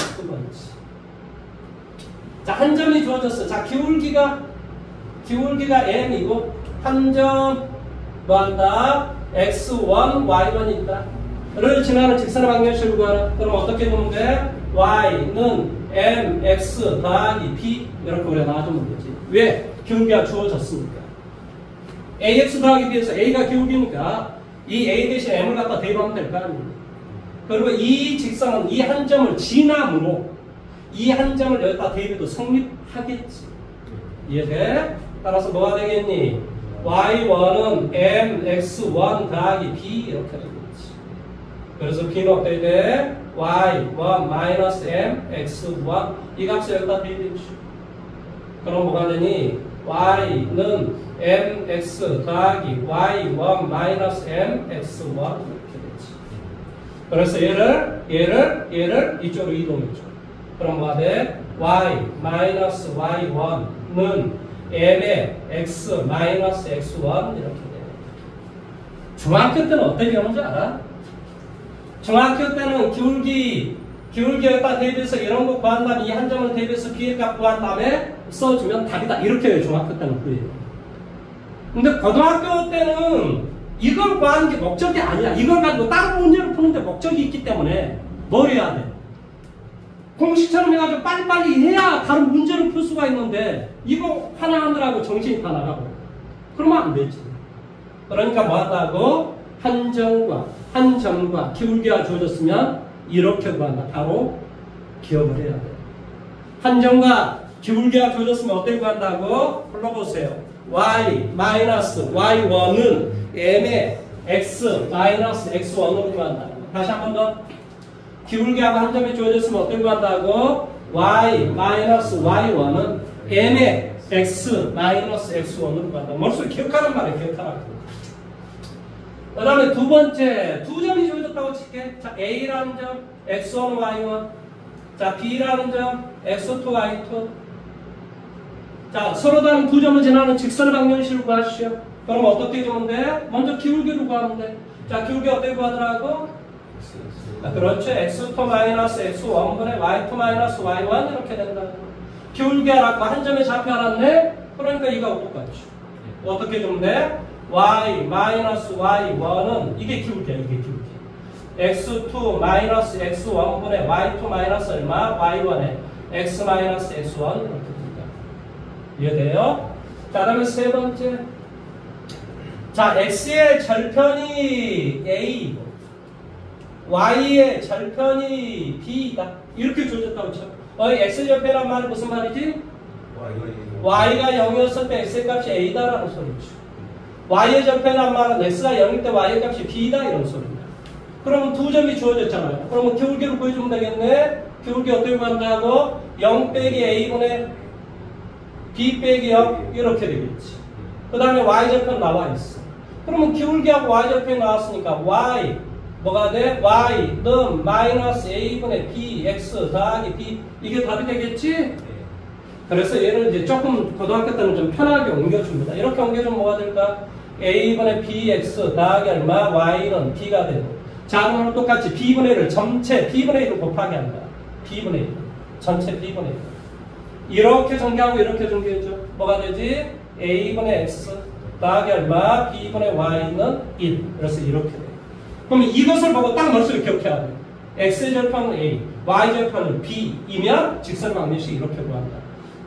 자, 한 점이 주어졌어. 자, 기울기가 m이고 한 점 뭐한다? x1, y1이 있다. 를 지나는 직선의 방정식을 구하라. 그럼 어떻게 보면 돼? y는 mx 더하기 b 이렇게 우리가 나와주면 되지. 왜? 기울기가 주어졌으니까. ax 더하기 b에서 a가 기울기니까 이 a 대신 m을 갖다 대입하면 될 거 아닙니까? 그리고 이 직선은 이 한 점을 지남으로 이 한 점을 여기다 대입해도 성립하겠지. 이해돼? 따라서 뭐가 되겠니? y1은 mx1 더하기 b 이렇게 되겠지. 그래서 b는 어떻게 돼? y1 마이너스 mx1 이 값을 여기다 대입해 주시고 그럼 뭐가 되니? y는 mx 더하기 y1 마이너스 mx1 이렇게 되지. 그래서 얘를 이쪽으로 이동해 줘. 그럼 뭐가 돼? y 마이너스 y1는 m의 x 마이너스 x1 이렇게 돼. 중학교 때는 어떻게 배우는지 알아? 중학교 때는 기울기에다 대입해서 이런 거 구한 다음에 이 한 점을 대입해서 b의 값 구한 다음에 써주면 답이다. 이렇게 해요. 중학교 때는 그래요. 근데 고등학교 때는 이걸 구하는 게 목적이 아니야. 이걸 가지고 다른 문제를 푸는데 목적이 있기 때문에 뭘 해야 돼? 공식처럼 해가지고 빨리빨리 해야 다른 문제를 풀 수가 있는데 이거 하나 하느라고 정신이 다 나가고 그러면 안 되지. 그러니까 뭐 한다고? 한 점과 기울기가 주어졌으면 이렇게 구한다. 바로 기억을 해야 돼. 한 점과 기울기가 주어졌으면 어떻게 구한다고? 불러보세요. y 마이너스 y1은 m의 x 마이너스 x1으로 구한다. 다시 한 번 더. 기울기하고 한 점이 주어졌으면 어떻게 구한다고? y 마이너스 y1은 m의 x 마이너스 x1으로 구한다. 머릿속에 기억하란 말이에요. 기억하라고. 그 다음에 두 번째, 두 점이 주어졌다고 칠게. 자, A라는 점, X1, Y1. 자, B라는 점, X2, Y2. 자, 서로 다른 두 점을 지나는 직선의 방정식을 구하시오. 그럼 어떻게 주면 돼? 먼저 기울기를 구하면 돼. 자, 기울기 어떻게 구하더라고? 그렇죠. x2 x1분의 y2 y1 이렇게 된다. 기울기 알았고 한 점에 좌표 알았네? 그러니까 이거하고 똑같죠. 어떻게 주면 돼? y y1은 이게 기울기야, 이게 기울기. x2 x1분의 y2 얼마? y1에 x x1 이렇게 됩니다. 이해돼요? 자, 그다음에 세 번째. 자, x의 절편이 a이고 y의 절편이 b이다. 이렇게 주어졌다고 쳐. x의 절편이란 말은 무슨 말이지? y가 0이었을 때 x의 값이 a다라는 소리죠. y의 절편이란 말은 x가 0일 때 y의 값이 b다 이런 소리입니다. 그러면 두 점이 주어졌잖아요. 그러면 기울기를 구해주면 되겠네. 기울기 어떻게 구한다고? 0 빼기 a분의 b 빼기 0 이렇게 되겠지. 그 다음에 y절편 나와 있어. 그러면 기울기하고 y절편이 나왔으니까 y 뭐가 돼? y는 마이너스 a분의 bx 더하기 b 이게 답이 되겠지? 그래서 얘를 이제 조금 고등학교 때는 좀 편하게 옮겨줍니다. 이렇게 옮겨주면 뭐가 될까? a분의 bx 더하기 얼마? y는 b가 되고 자, 그러면 똑같이 b분의 1을 전체 b분의 1을 곱하기 한다. b분의 1 전체 b분의 1 이렇게 전개하고 이렇게 전개해줘. 뭐가 되지? a분의 x 더하기 얼마? b분의 y는 1 그래서 이렇게 돼. 그럼 이것을 보고 딱 머릿속에 기억해야 돼. x의 절편은 a, y 절편은 b이면 직선의 방정식이 이렇게 구한다.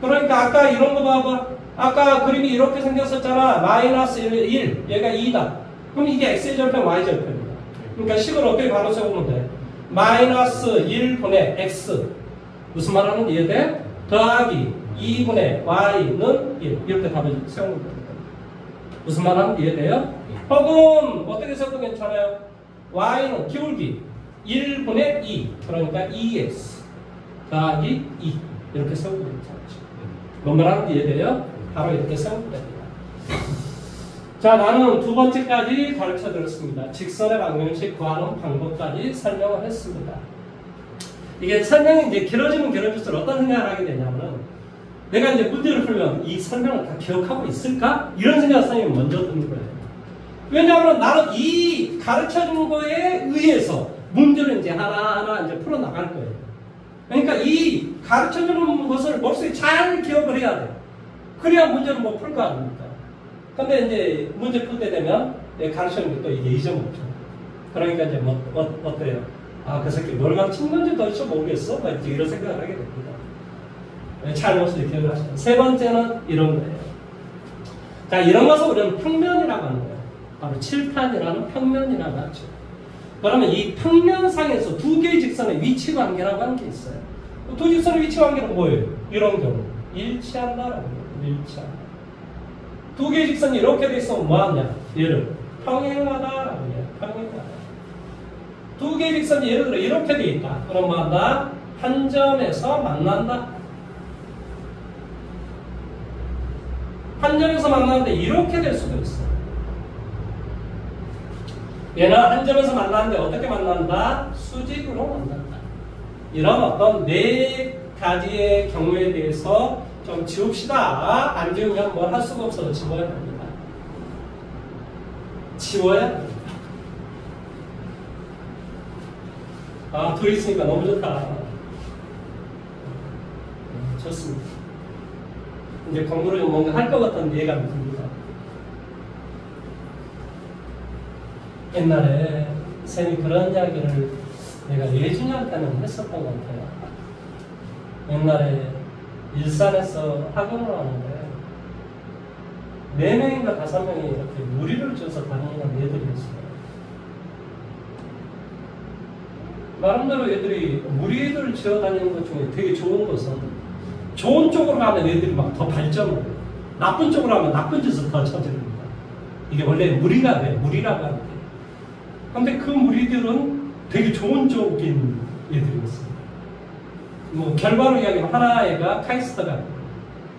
그러니까 아까 이런 거 봐봐. 아까 그림이 이렇게 생겼었잖아. 마이너스 1, 얘가 2다. 그럼 이게 x의 절편, y 절편이다. 그러니까 식을 어떻게 바로 세우면 돼? 마이너스 1분의 x 무슨 말하는지 이해돼? 더하기 2분의 y는 1 이렇게 답을 세우는 겁니다. 무슨 말하는지 이해돼요? 혹은 어떻게 세워도 괜찮아요. y는 기울기 1분의 2 그러니까 2x 더하기 2 이렇게 세우면 괜찮죠. 뭔 말하는지 이해돼요? 바로 이렇게 세우면 됩니다. 자, 나는 두 번째까지 가르쳐 드렸습니다. 직선의 방정식 구하는 방법까지 설명을 했습니다. 이게 설명이 이제 길어지면 길어질수록 어떤 생각을 하게 되냐면은 내가 이제 문제를 풀면 이 설명을 다 기억하고 있을까? 이런 생각이 선생님이 먼저 드는 거예요. 왜냐하면 나는 이 가르쳐 준 거에 의해서 문제를 이제 하나하나 이제 풀어 나갈 거예요. 그러니까 이 가르쳐 주는 것을 머릿속에 잘 기억을 해야 돼요. 그래야 문제를 못 풀 거 아닙니까? 근데 이제 문제 풀 때 되면 가르치는 게 또 이게 잊어먹죠. 그러니까 이제 어때요? 아, 그 새끼 뭘 가르친 건지 도대체 모르겠어? 이제 이런 생각을 하게 됩니다. 잘못을 기억을 하시죠. 세 번째는 이런 거예요. 자, 이런 것을 우리는 평면이라고 하는 거예요. 바로 7탄이라는 평면이라고 하죠. 그러면 이 평면상에서 두 개의 직선의 위치 관계라고 하는 게 있어요. 두 직선의 위치 관계는 뭐예요? 이런 경우 일치한다라고 해요. 일치한다. 두 개의 직선이 이렇게 돼 있으면 뭐하냐? 얘를 평행하다라고 해요. 평행하다. 두 개의 직선이 예를 들어 이렇게 돼 있다. 그럼 뭐한다? 한 점에서 만난다. 한 점에서 만나는데 이렇게 될 수도 있어. 얘는 한 점에서 만나는데 어떻게 만난다? 수직으로 만난다. 이런 어떤 네 가지의 경우에 대해서 좀 지웁시다. 안 지우면 뭘 할 수가 없어서 지워야 합니다. 지워야 합니다. 아, 둘이 있으니까 너무 좋다. 좋습니다. 이제 공부를 뭔가 할 것 같은 예감이 듭니다. 옛날에 쌤이 그런 이야기를 내가 예준이한테는 했었던 것 같아요. 옛날에 일산에서 학원을 하는데 4명인가 5명이 이렇게 무리를 져서 다니는 애들이었어요. 나름대로 애들이 무리를 지어 다니는 것 중에 되게 좋은 것은 좋은 쪽으로 가면 애들이 막 더 발전을 해요. 나쁜 쪽으로 하면 나쁜 짓을 더 저지릅니다. 이게 원래 무리가 돼. 무리라고 하는 게. 근데 그 무리들은 되게 좋은 쪽인 애들이었어요. 뭐 결과로 이야기하면 하나애가 카이스트 같고,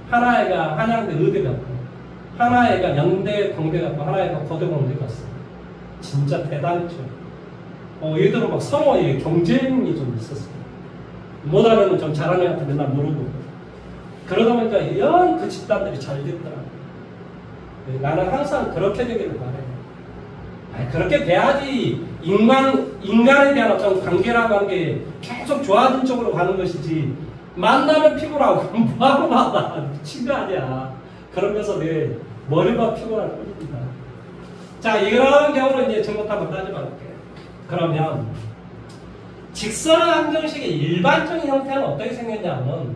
하나애가 한양대 의대 같고, 하나애가 연대 공대 같고, 하나애가 고대 공대 갔어요. 진짜 대단했죠. 얘들은 막 서로의 경쟁이 좀 있었어요. 못하면 좀 잘하는 애한테 맨날 모르고. 그러다 보니까 영 그 집단들이 잘 됐더라고. 나는 항상 그렇게 되기를 바래. 아니, 그렇게 돼야지 인간에 대한 어떤 관계라고 하는 게 계속 좋아진 쪽으로 가는 것이지, 만나면 피곤하고 뭐하고 만나 미친 거 아니야. 그러면서 내 머리가 피곤할 뿐입니다. 자, 이런 경우로 이제 전부터 한번 따져봐 볼게요. 그러면 직선 함정식의 일반적인 형태는 어떻게 생겼냐면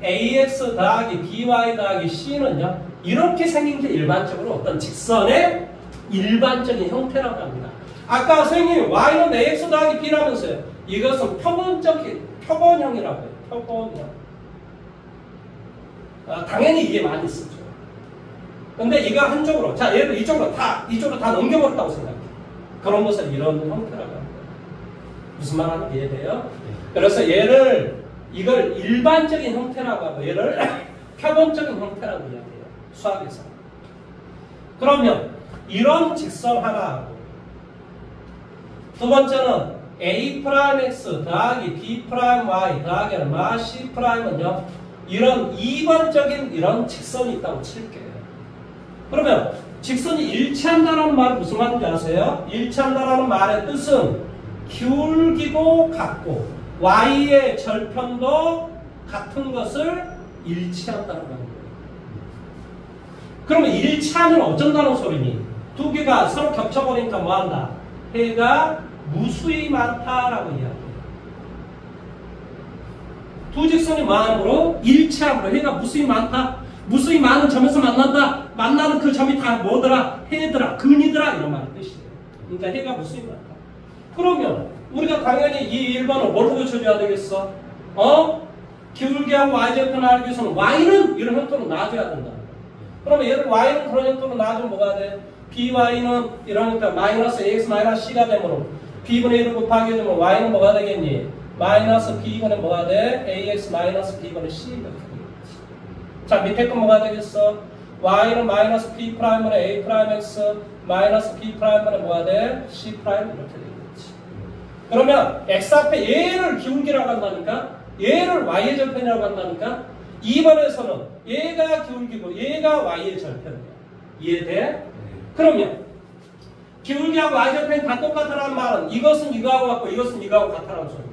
ax 더하기 by 더하기 c는요 이렇게 생긴 게 일반적으로 어떤 직선의 일반적인 형태라고 합니다. 아까 선생님 y는 ax 더하기 b라면서요. 이것은 표본형이라고 해요. 표본형. 당연히 이게 많이 쓰죠. 근데 이거 한쪽으로, 자, 얘를 이쪽으로 다 넘겨버렸다고 생각해. 그런 것을 이런 형태라고 합니다. 무슨 말 하는지 이해돼요? 그래서 이걸 일반적인 형태라고 하고, 얘를 표본적인 형태라고 이야기해요. 수학에서. 그러면, 이런 직선 하나하고, 두 번째는 a'x 더하기 b'y 더하기 얼마 c'은요, 이런 이번적인 이런 직선이 있다고 칠게요. 그러면 직선이 일치한다는 말은 무슨 말인지 아세요? 일치한다는 말의 뜻은 기울기도 같고 y의 절편도 같은 것을 일치한다는 말이에요. 그러면 일치하면 어쩐다는 소리니? 두 개가 서로 겹쳐버리니까 뭐한다? 해가 무수히 많다라고 이야기해요. 두 직선이 뭐함으로? 일치함으로 해가 무수히 많다. 무수히 많은 점에서 만난다. 만나는 그 점이 다 뭐더라? 해더라, 근이더라 이런 말의 뜻이에요. 그러니까 해가 무수히 많다. 그러면 우리가 당연히 이 1번을 뭘로 고쳐줘야 되겠어? 기울기하고 y절편 알기 위해서는 y는 이런 형태로 놔줘야 된다. 그러면 얘를 y는 그런 형태로 놔주면 뭐가 돼? by는 이런 형태 마이너스 ax 마이너스 c가 되므로 b분의 1을 곱하게 되면 y는 뭐가 되겠니? 마이너스 b분의 뭐가 돼? ax 마이너스 b분의 c 이렇게 되겠지. 자, 밑에 건 뭐가 되겠어? y는 마이너스 b 프라임분의 a 프라임 x 마이너스 b 프라임분의 뭐가 돼? c 프라임 이렇게 되겠지. 그러면 x 앞에 얘를 기울기라고 한다니까? 얘를 y의 절편이라고 한다니까? 2번에서는 얘가 기울기고 얘가 y의 절편이야. 이해돼? 그러면 기울기하고 y절편이 다 똑같다는 말은 이것은 이거하고 같고 이것은 이거하고 같다는 소리야.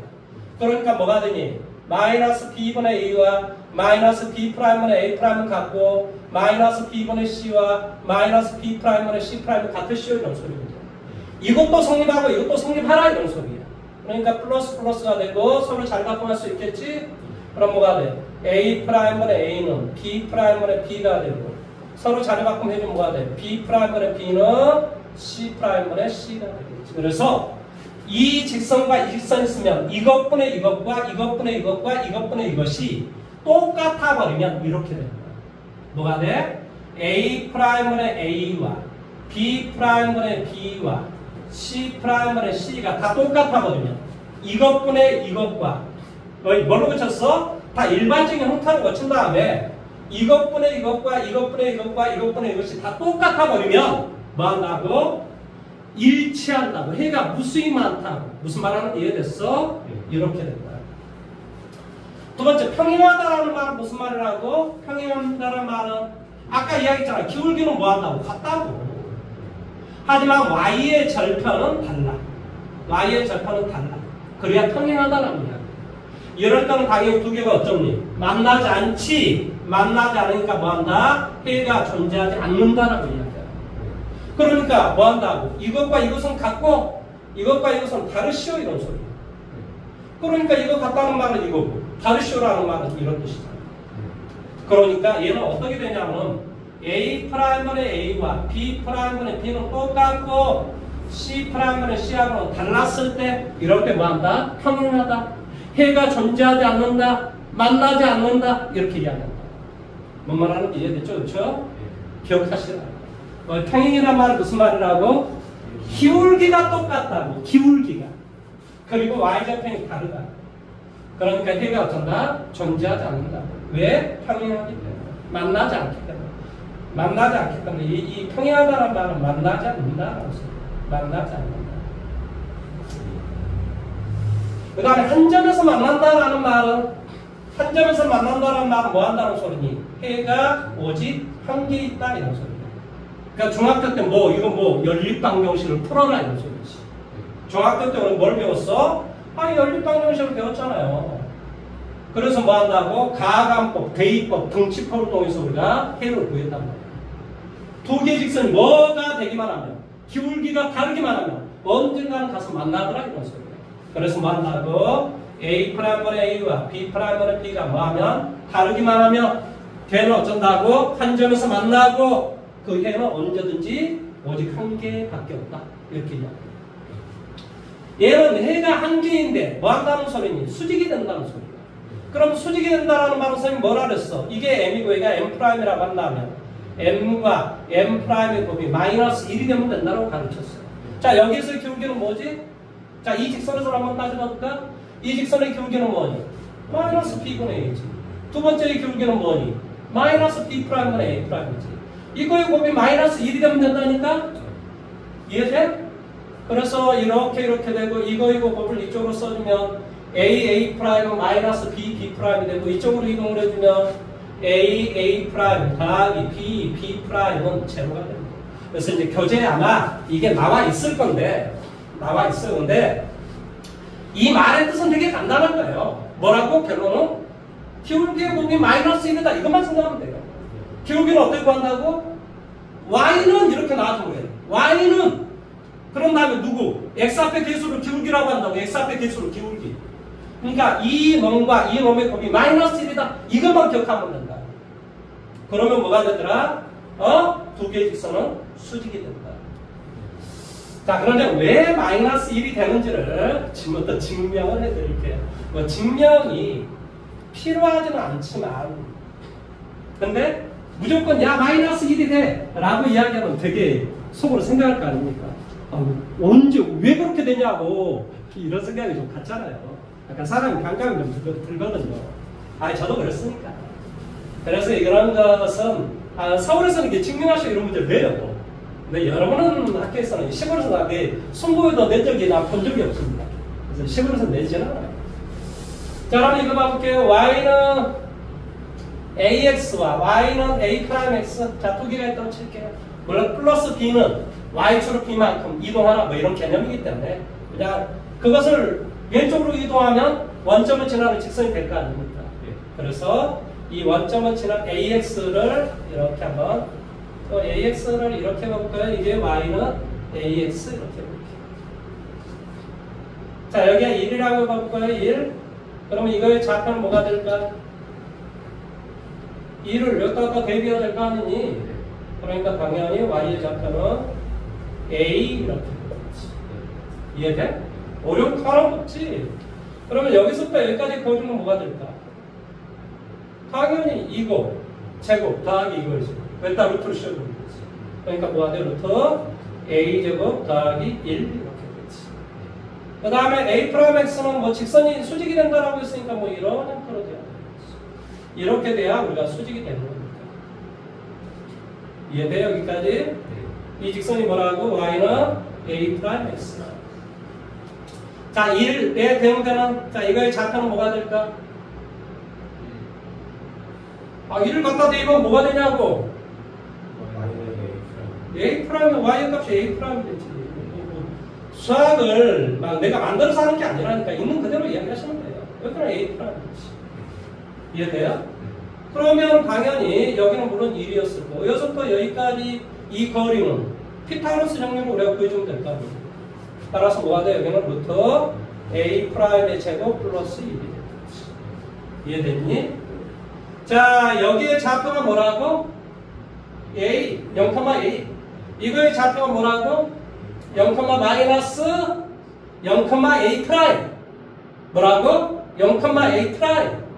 그러니까 뭐가 되니? 마이너스 b분의 a와 마이너스 b 프라임분의 a 프라임은 같고 마이너스 b분의 c와 마이너스 b 프라임분의 c 프라임은 같으시오 이런 소리입니다. 이것도 성립하고 이것도 성립하라 이런 소리야. 그러니까 플러스 플러스가 되고 서로 잘 바꿔할 수 있겠지? 그럼 뭐가 돼? a 프라임분의 a는 b 프라임분의 b가 되고 서로 자리 바꾸면 해주면 뭐가 돼? b 프라임분의 b는 c 프라임분의 c가 되겠지. 그래서 이 직선과 이 직선이 있으면 이것분의 이것과 이것분의 이것과 이것분의 이것이 똑같아 버리면 이렇게 됩니다. 뭐가 돼? a 프라임분의 a와 b 프라임분의 b와 c 프라임분의 c가 다 똑같아 버리면 이것분의 이것과 뭘로 고쳤어? 다 일반적인 형태로 고친 다음에 이것분의 이것과 이것분의 이것과 이것분의 이것이 다 똑같아 버리면 뭐 한다고? 일치한다고. 해가 무수히 많다고. 무슨 말하는지 이해됐어? 이렇게 된다. 두 번째, 평행하다라는 말은 무슨 말이라고? 평행하다라는 말은 아까 이야기했잖아. 기울기는 뭐 한다고? 같다고. 하지만 y의 절편은 달라. y의 절편은 달라. 그래야 평행하다라는 이야기. 이럴 때는 당연히 두 개가 어쩌니? 만나지 않지. 만나지 않으니까 뭐 한다? 해가 존재하지 않는다라고 이야기해요. 그러니까 뭐 한다고? 이것과 이것은 같고 이것과 이것은 다르시오 이런 소리예요. 그러니까 이거 같다는 말은 이거고 다르시오라는 말은 이런 뜻이잖아요. 그러니까 얘는 어떻게 되냐면 a 프라임분의 a와 b 프라임분의 b는 똑같고 c 프라임분의 c하고는 달랐을 때 이럴 때 뭐 한다? 평행하다. 해가 존재하지 않는다. 만나지 않는다. 이렇게 이야기한다. 뭔 말하는지 이해됐죠? 그렇죠? 기억하시라. 평행이란 말은 무슨 말이라고? 기울기가 똑같다고. 기울기가. 그리고 y절편이 다르다. 그러니까 해가 어쩐다? 존재하지 않는다. 왜? 평행하기 때문에. 만나지 않기 때문에. 만나지 않기 때문에. 이 평행하다는 말은 만나지 않는다라고 써요. 만나지 않는다. 그 다음에 한 점에서 만난다라는 말은 한 점에서 만난다는 말은 뭐 한다는 소리니? 해가 오직 한 개 있다 이런 소리야. 그러니까 중학교 때 뭐 이거 뭐 연립방정식을 풀어라 이런 소리지. 중학교 때 우리 뭘 배웠어? 연립방정식을 배웠잖아요. 그래서 뭐 한다고? 가감법, 대입법, 등치법을 통해서 우리가 해를 구했단 말이야. 두 개의 직선이 뭐가 되기만 하면, 기울기가 다르기만 하면 언젠가는 가서 만나더라 이런 소리야. 그래서 뭐 한다고? A'번의 A와 B'번의 B가 뭐 하면? 다르기만 하면 걔는 어쩐다고? 한 점에서 만나고 그 해는 언제든지 오직 한 개밖에 없다. 이렇게 이야기해요. 얘는 해가 한 개인데 뭐 한다는 소리니? 수직이 된다는 소리야. 그럼 수직이 된다는 말은 선생님이 뭐라 그랬어? 이게 M이고 얘가 M'이라고 한다면 M과 M'의 곱이 마이너스 1이 되면 된다고 가르쳤어요. 자, 여기서 기울기는 뭐지? 자, 이 직선에서 한번 따져볼까? 이 직선의 기울기는 뭐니? 마이너스 B분의 A지. 두 번째의 기울기는 뭐니? 마이너스 B'분의 A'이지. 이거의 곱이 마이너스 1이 되면 된다니까? 이해돼? 그래서 이렇게 되고 이거 곱을 이쪽으로 써주면 A'은 마이너스 B'B'이 되고 이쪽으로 이동을 해주면 A'A' 더하기 B'B'은 제로가 됩니다. 그래서 이제 교재에 아마 이게 나와 있을 건데 이 말의 뜻은 되게 간단한 거예요. 뭐라고? 결론은 기울기의 곱이 마이너스 1이다. 이것만 생각하면 돼요. 기울기는 어떻게 구한다고? Y는 이렇게 나와주면 돼요. Y는 그런 다음에 누구? X 앞에 개수를 기울기라고 한다고. X 앞에 개수를 기울기. 그러니까 이 놈과 이 놈의 곱이 마이너스 1이다. 이것만 기억하면 된다. 그러면 뭐가 되더라? 두 개의 직선은 수직이 된다. 자, 그런데 왜 마이너스 1이 되는지를 지금부터 증명을 해드릴게요. 뭐 증명이 필요하지는 않지만 근데 무조건 야 마이너스 1이 돼 라고 이야기하면 되게 속으로 생각할 거 아닙니까? 언제 왜 그렇게 되냐고 이런 생각이 좀 같잖아요. 약간 사람이 감각이 좀 들거든요. 저도 그랬으니까. 그래서 이런 것은 서울에서는 이게 증명하시고 이런 문제를 내요. 근데 여러분은 학교에서는 시골에서 나게 송보에도 낸 적이 나 본 적이 없습니다. 그래서 시골에서 내지는 않아요. 자, 그럼 이거 봐볼게요. Y는 AX와 Y는 A'X. 자, 두 개가 있다고 칠게요. 물론 플러스 B는 Y축으로 B만큼 이동하라 뭐 이런 개념이기 때문에 그냥 그것을 왼쪽으로 이동하면 원점을 지나는 직선이 될 거 아닙니까? 그래서 이 원점을 지난 AX를 이렇게 한번 또 AX를 이렇게 해볼까요? 이게 Y는 AX 이렇게 해볼게요. 자, 여기가 1이라고 해볼까요? 1. 그러면 이거의 좌표는 뭐가 될까? 2를 여기다가 대비해야 될 거 아니니? 그러니까 당연히 Y의 좌표는 A 이렇게 되겠지. 이해돼? 어려운 거 하나 없지? 그러면 여기서부터 여기까지 거리는 뭐가 될까? 당연히 이거 제곱 더하기 이거지. 왼다 루트를 씌워주는 거지. 그러니까 뭐가 돼? 루트 A제곱 더하기 1 이렇게 되지. 그 다음에 A'X는 뭐 직선이 수직이 된다라고 했으니까 뭐 이런 형태로 돼야 되겠지. 이렇게 돼야 우리가 수직이 되는 겁니다. 이해돼? 여기까지? 이 직선이 뭐라고? Y는 A'X. 자, 1의 대응되는, 자, 이거의 좌표는 뭐가 될까? 1을 갖다 대입하면 뭐가 되냐고? A'은 Y의 값이 A'이 되지. 수학을 막 내가 만들어서 하는 게 아니라니까 있는 그대로 이야기하시면 돼요. 여기는 A'이 되지. 이해돼요? 그러면 당연히 여기는 물론 1이었을 거고 여기서부터 여기까지 이 거리는 피타고라스 정리로 우리가 구해주면 될 거 아닙니까? 따라서 뭐가 돼? 여기는 루트 A'의 제곱 플러스 1이 되겠지. 이해됐니? 자, 여기에 좌표가 뭐라고? A, 0,A. 이거의 좌표가 뭐라고? 0, 마이너스 0,A 프라임. 뭐라고? 0,A 프라임.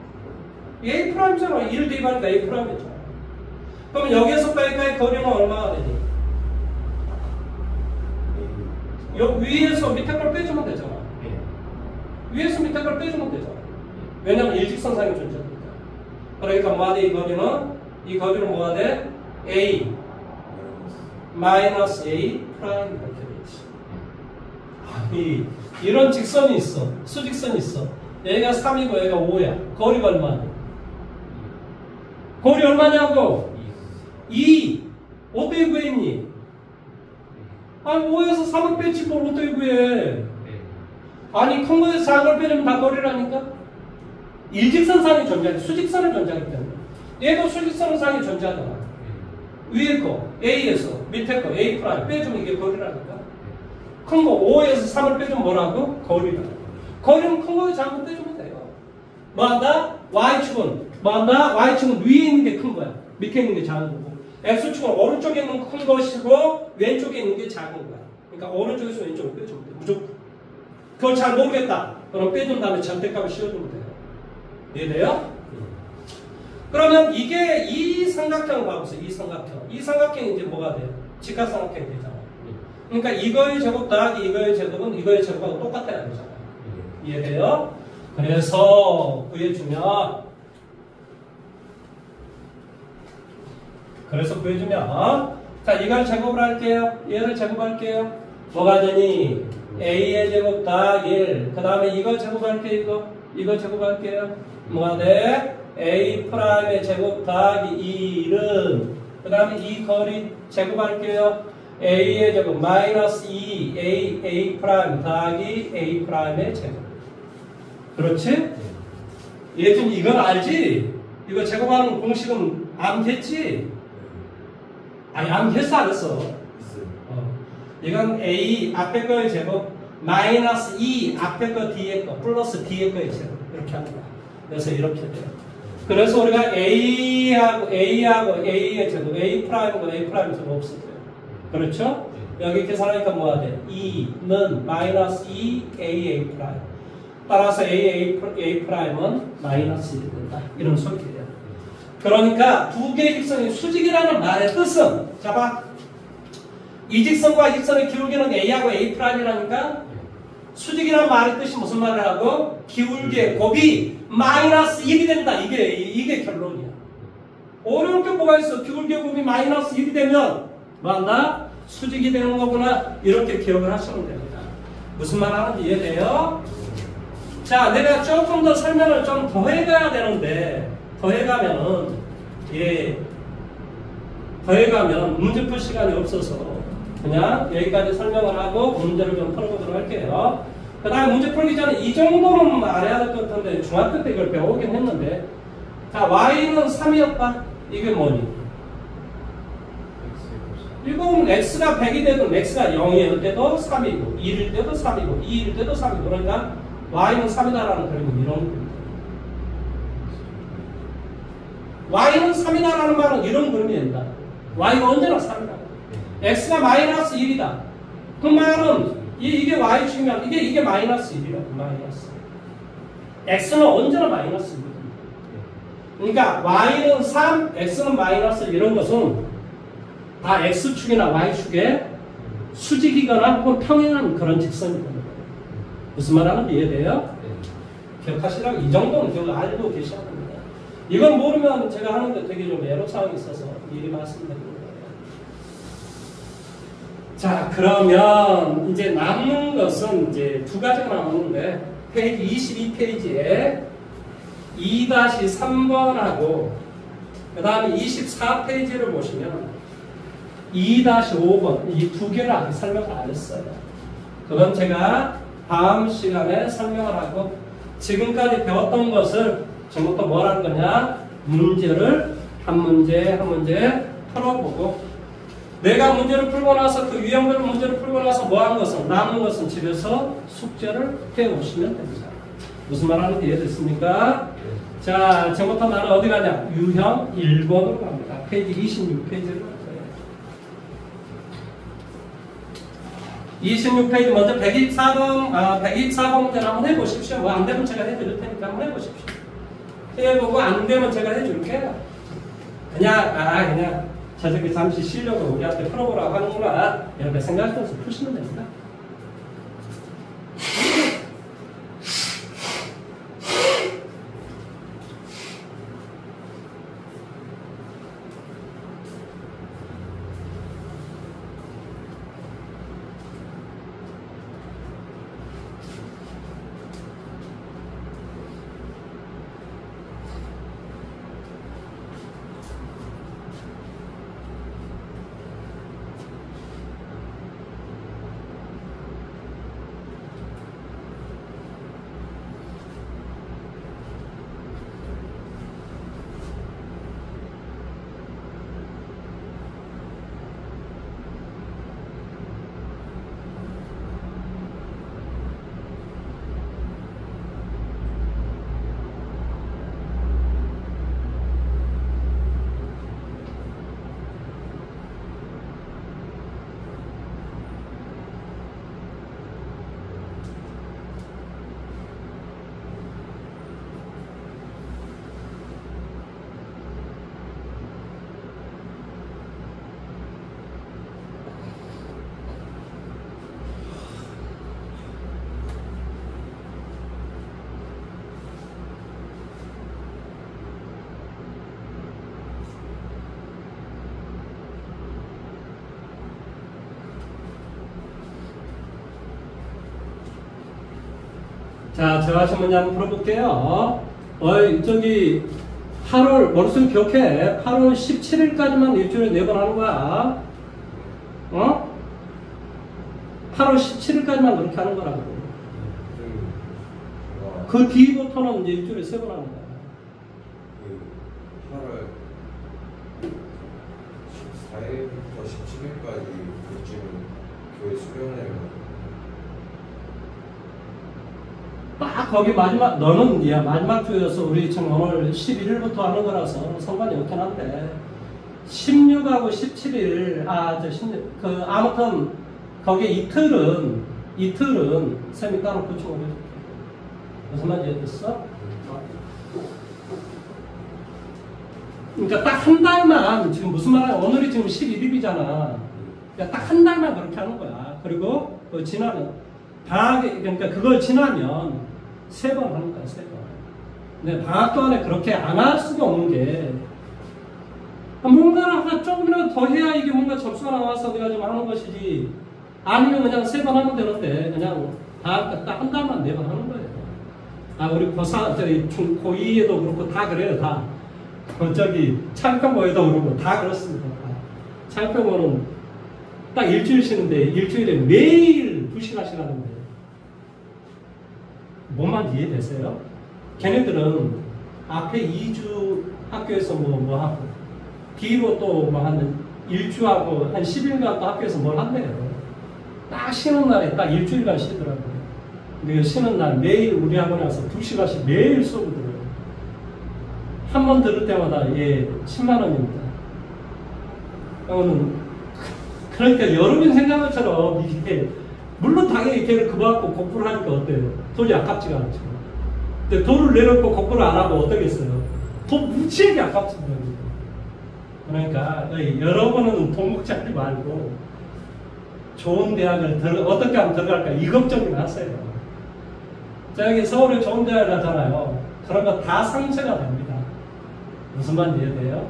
A 프라임이잖아. 1 대입하니까 A 프라임이잖아. 그럼 여기에서 여기까지 거리는 얼마가 되니? 위에서 밑에 걸 빼주면 되잖아. 위에서 밑에 걸 빼주면 되잖아. 왜냐면 일직선상의 존재니까. 그러니까 뭐가 돼? 이 거리는 뭐가 돼? A 마이너스 A 프라임 이렇게 되지. 이런 직선이 있어. 수직선이 있어. 여기가 3이고 여기가 5야. 거리가 얼마냐? 거리 얼마냐고? 2. 어떻게 구했니? 아니 5에서 3을 뺐지 뭘 어떻게 구해? 아니 큰 거에서 작은 걸 빼려면 다 거리라니까? 일직선상이 존재하지 수직선이 존재하기 때문에 얘도 수직선상이 존재하잖아. 위에 거 A에서 밑에 거 A 프라임 빼주면 이게 거리라니까. 큰 거 5에서 3을 빼주면 뭐라고? 거리라. 거리는 큰 거에서 작은 거 빼주면 돼요. 뭐한다? Y축은 뭐한다? Y축은 위에 있는 게 큰 거야. 밑에 있는 게 작은 거고 X축은 오른쪽에 있는 큰 것이고 왼쪽에 있는 게 작은 거야. 그러니까 오른쪽에서 왼쪽으로 빼주면 돼. 무조건. 그걸 잘 모르겠다. 그럼 빼준 다음에 절대값을 씌워주면 돼요. 이해돼요? 그러면 이게 이 삼각형을 봐보세요. 이 삼각형. 이 삼각형이 이제 뭐가 돼요? 직각삼각형이 되잖아요. 그러니까 이거의 제곱 더하기 이거의 제곱은 이거의 제곱하고 똑같아야 되잖아요. 이해돼요? 그래서 구해주면 자 이걸 제곱을 할게요. 얘를 제곱할게요. 뭐가 되니? A의 제곱 더하기 1. 그 다음에 이거 제곱할게요. 이거 제곱할게요. 뭐가 돼? A 프라임의 제곱 더하기 2는 그 다음에 이 거리 제곱할게요. A의 제곱 마이너스 2 A 프라임 더하기 A 프라임의 제곱. 그렇지? 얘 좀 이건 알지? 이거 제곱하는 공식은 암했지? 아니 암했어 안 했어? 이건 A 앞에 거의 제곱 마이너스 2 앞에 거 뒤에 거 플러스 뒤에 거의 제곱 이렇게 합니다. 그래서 이렇게 돼요. 그래서 우리가 A하고 A의 제곱 A 프라임하고 A 프라임 제곱 없었어요. 그렇죠? 여기 계산하니까 뭐가 돼? 2는 마이너스 2 A 프라임 따라서 A 프라임은 마이너스 1이 된다. 이런 소리예요. 그러니까 두 개의 직선이 수직이라는 말의 뜻은 자 봐. 이 직선과 이 직선의 기울기는 A하고 A 프라임이라니까 수직이라는 말의 뜻이 무슨 말을 하고 기울기의 곱이 마이너스 1이 된다. 이게 결론이야. 어려울 게 뭐가 있어. 기울기의 곱이 마이너스 1이 되면 뭐한다? 수직이 되는 거구나. 이렇게 기억을 하시면 됩니다. 무슨 말 하는지 이해돼요? 자, 내가 조금 더 설명을 좀 더 해가야 되는데 더 해가면 문제 풀 시간이 없어서 그냥 여기까지 설명을 하고 문제를 좀 풀어보도록 할게요. 그 다음에 문제 풀기 전에 이 정도는 알아야 될 것 같은데 중학교 때 이걸 배우긴 했는데 자 y는 3이었다. 이게 뭐니? 이건 x가 100이 되든 x가 0일 때도 3이고 1일 때도 3이고 2일 때도 3이고 그러니까 y는 3이다라는 그림은 이런 그림입니다. y는 3이다라는 말은 이런 그림이 된다. y가 언제나 3이다. x가 마이너스 1이다. 그 말은 이게 y축이면 이게 마이너스 1이라고. 마이너스. x는 언제나 마이너스 1입니다. 그러니까 y는 3, x는 마이너스 이런 것은 다 x축이나 y축의 수직이거나 혹은 평행한 그런 직선이 되는 거예요. 무슨 말 하는지 이해돼요? 기억하시라고 이 정도는 기억 알고 계셔야 됩니다. 이건 모르면 제가 하는데 되게 좀 애로사항이 있어서 미리 말씀드리는 거예요. 자, 그러면 이제 남는 것은 이제 두 가지가 남았는데 페이지 22페이지에 2-3번하고 그 다음에 24페이지를 보시면 2-5번 이 두 개를 아직 설명을 안 했어요. 그건 제가 다음 시간에 설명을 하고 지금까지 배웠던 것을 전부터 뭘 할 거냐 문제를 한 문제 풀어보고 내가 문제를 풀고 나서 그 유형별 문제를 풀고 나서 뭐 한 것은 남은 것은 집에서 숙제를 해오시면 됩니다. 무슨 말 하는지 이해됐습니까? 자, 지금부터 나는 어디 가냐? 유형 1번으로 갑니다. 페이지 26페이지로 갈 거예요. 26페이지 먼저 124번 문제를 한번 해보십시오. 뭐 안 되면 제가 해드릴 테니까 한번 해보십시오. 해보고 안 되면 제가 해줄게요. 그냥 저 새끼 잠시 쉬려고 우리한테 풀어보라고 하는구나 이렇게 생각하면서 푸시면 됩니다. 자, 저하신 문제 한번 풀어볼게요. 저기 8월 머릿속에 기억해. 8월 17일까지만 일주일에 4번 하는 거야. 8월 17일까지만 그렇게 하는 거라고. 그 뒤부터는 이제 일주일에 3번 하는 거야. 8월 14일부터 17일까지 그쯤 교회 수련회를 딱 거기 마지막, 너는 야 마지막 주여서 우리 지금 오늘 11일부터 하는 거라서 상관이 없긴 한데 16하고 17일 아무튼 거기 이틀은 쌤이 따로 보충을 해줄게. 무슨 말인지 이해됐어? 그러니까 딱 한 달만 지금 무슨 말이야? 오늘이 지금 11일이잖아. 그러니까 딱 한 달만 그렇게 하는 거야. 그리고 지나면 그러니까 그걸 지나면 3번 하는 거야, 3번. 근데 방학 동안에 그렇게 안 할 수가 없는 게, 뭔가를 하나 조금이라도 더 해야 이게 뭔가 접수가 나와서 내가 좀 하는 것이지, 아니면 그냥 3번 하면 되는데, 그냥 방학 딱 한 달만 4번 하는 거예요. 우리 고2에도 그렇고 다 그래요, 다. 창평고에도 그렇고 다 그렇습니다. 창평고는 딱 일주일 쉬는데, 일주일에 매일 2시간씩 하는데, 뭔만 이해되세요? 걔네들은 앞에 2주 학교에서 뭐 하고 뒤로 또 뭐 한 1주하고 한 10일간 또 학교에서 뭘 한대요. 딱 쉬는 날에 딱 일주일간 쉬더라고요. 근데 쉬는 날 매일 우리 학원에 와서 2시간씩 매일 수업을 들어요. 한 번 들을 때마다 10만 원입니다. 그러니까 여러분 생각한 것처럼 이게 물론 당연히 걔를 그거 갖고 공부를 하니까 어때요? 돈이 아깝지가 않죠. 근데 돈을 내놓고 공부를 안 하고 어떻겠어요? 돈 무지하게 아깝습니다. 그러니까 여러분은 돈 먹지 하지 말고 좋은 대학을 어떻게 하면 들어갈까 이 걱정이나 하세요. 저기 서울에 좋은 대학을 하잖아요. 그런 거 다 상처가 됩니다. 무슨 말인지 이해돼요?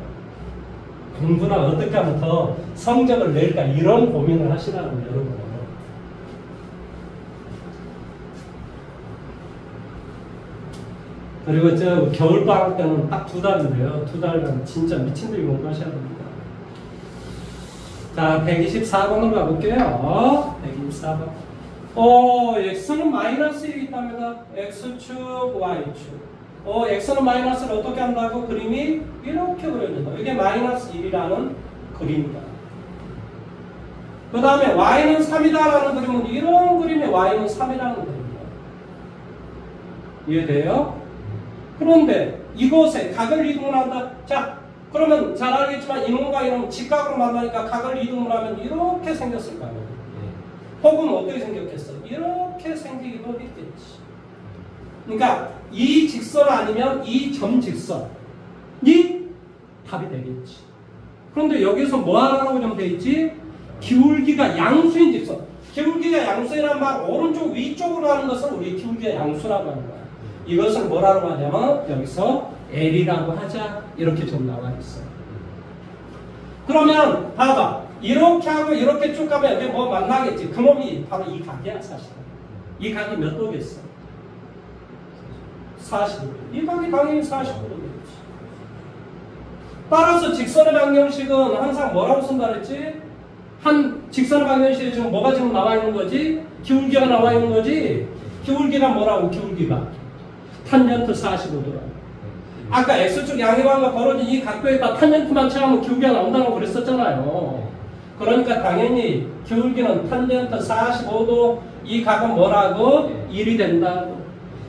공부나 어떻게 하면 더 성적을 낼까 이런 고민을 하시라고요, 여러분. 그리고 겨울방학 때는 딱 2달인데요. 2달간 진짜 미친듯이 공부하셔야 됩니다. 자, 124번으로 가볼게요. 124번. x는 마이너스 1이 있답니다. x축, y축. x는 마이너스를 어떻게 한다고? 그림이 이렇게 그려진다. 이게 마이너스 1이라는 그림이다. 그 다음에 y는 3이다라는 그림은 이런 그림에 y는 3이라는 그림이다. 이해돼요? 그런데 이곳에 각을 이동을 한다. 자, 그러면 잘 알겠지만 이놈과 이놈 직각으로 만나니까 각을 이동을 하면 이렇게 생겼을 거 아니에요. 혹은 어떻게 생겼겠어? 이렇게 생기기도 했겠지. 그러니까 이 직선 아니면 이 점 직선이 답이 되겠지. 그런데 여기서 뭐 하라고 좀 돼 있지? 기울기가 양수인 직선. 기울기가 양수이란 말 오른쪽 위쪽으로 하는 것을 우리 기울기가 양수라고 하는 거야. 이것을 뭐라고 하냐면 여기서 L이라고 하자 이렇게 좀 나와 있어요. 그러면 봐봐. 이렇게 하고 이렇게 쭉 가면 여기 뭐 만나겠지. 그 놈이 바로 이 각이야 사실. 이 각이 몇 도겠어? 45도. 이 각이 당연히 45도 되겠지. 따라서 직선의 방정식은 항상 뭐라고 쓴다 그랬지? 한 직선의 방정식에 지금 뭐가 지금 나와 있는 거지? 기울기가 나와 있는 거지? 기울기가 뭐라고? 기울기가 탄젠트 45도라고. 아까 X축 양의방과 벌어진 이 각도에다 탄젠트만 채우면 기울기가 나온다고 그랬었잖아요. 그러니까 당연히 기울기는 탄젠트 45도 이 각은 뭐라고? 1이 된다고.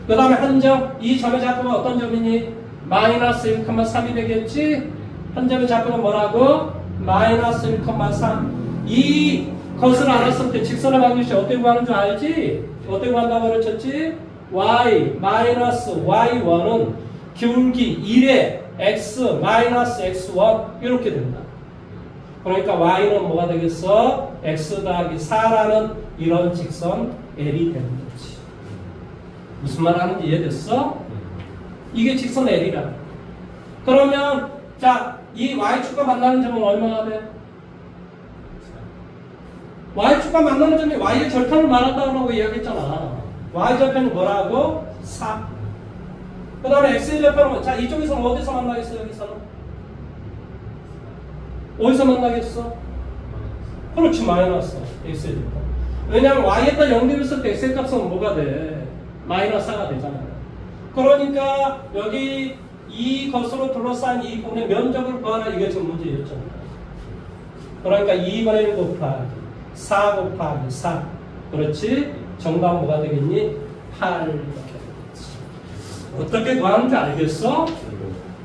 그 다음에 한 점, 이 점의 좌표가 어떤 점이니? 마이너스 1,3이 되겠지? 한 점의 좌표는 뭐라고? 마이너스 1,3. 이 것을 알았을 때 직선의 방정식 어떻게 구하는 줄 알지? 어떻게 구한다고 그랬었지? y 마이너스 y1은 기울기 1에 x 마이너스 x1 이렇게 된다. 그러니까 y는 뭐가 되겠어? x 더하기 4라는 이런 직선 L이 되는 거지. 무슨 말 하는지 이해됐어? 이게 직선 L이라. 그러면 자, 이 y축과 만나는 점은 얼마나 돼? y축과 만나는 점이 y의 절편을 말한다고 이야기했잖아. y좌표는 뭐라고? 4. 그 다음에 x좌표는 자 이쪽에서는 어디서 만나겠어? 여기서는? 어디서 만나겠어? 그렇지 마이너스 x좌표. 왜냐하면 y에다 연결했을 때 x의 값은 뭐가 돼? 마이너스 4가 되잖아요. 그러니까 여기 이것으로 둘러싼 이 부분의 면적을 구하라. 이게 지금 문제였죠. 그러니까 2분의 1 곱하기 4 곱하기 4. 그렇지? 정답 뭐가 되겠니? 8 이렇게 되겠지. 어떻게 구하는지 알겠어?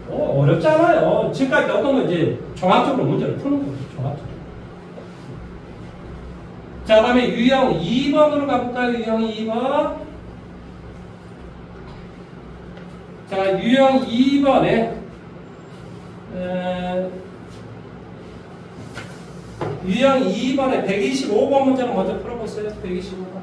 어렵지 않아요. 지금까지 어떤 건 이제 종합적으로 문제를 푸는 거죠. 종합적으로. 자, 다음에 유형 2번으로 가볼까요? 유형 2번. 자, 유형 2번에 유형 2번에 125번 문제를 먼저 풀어보세요. 125번.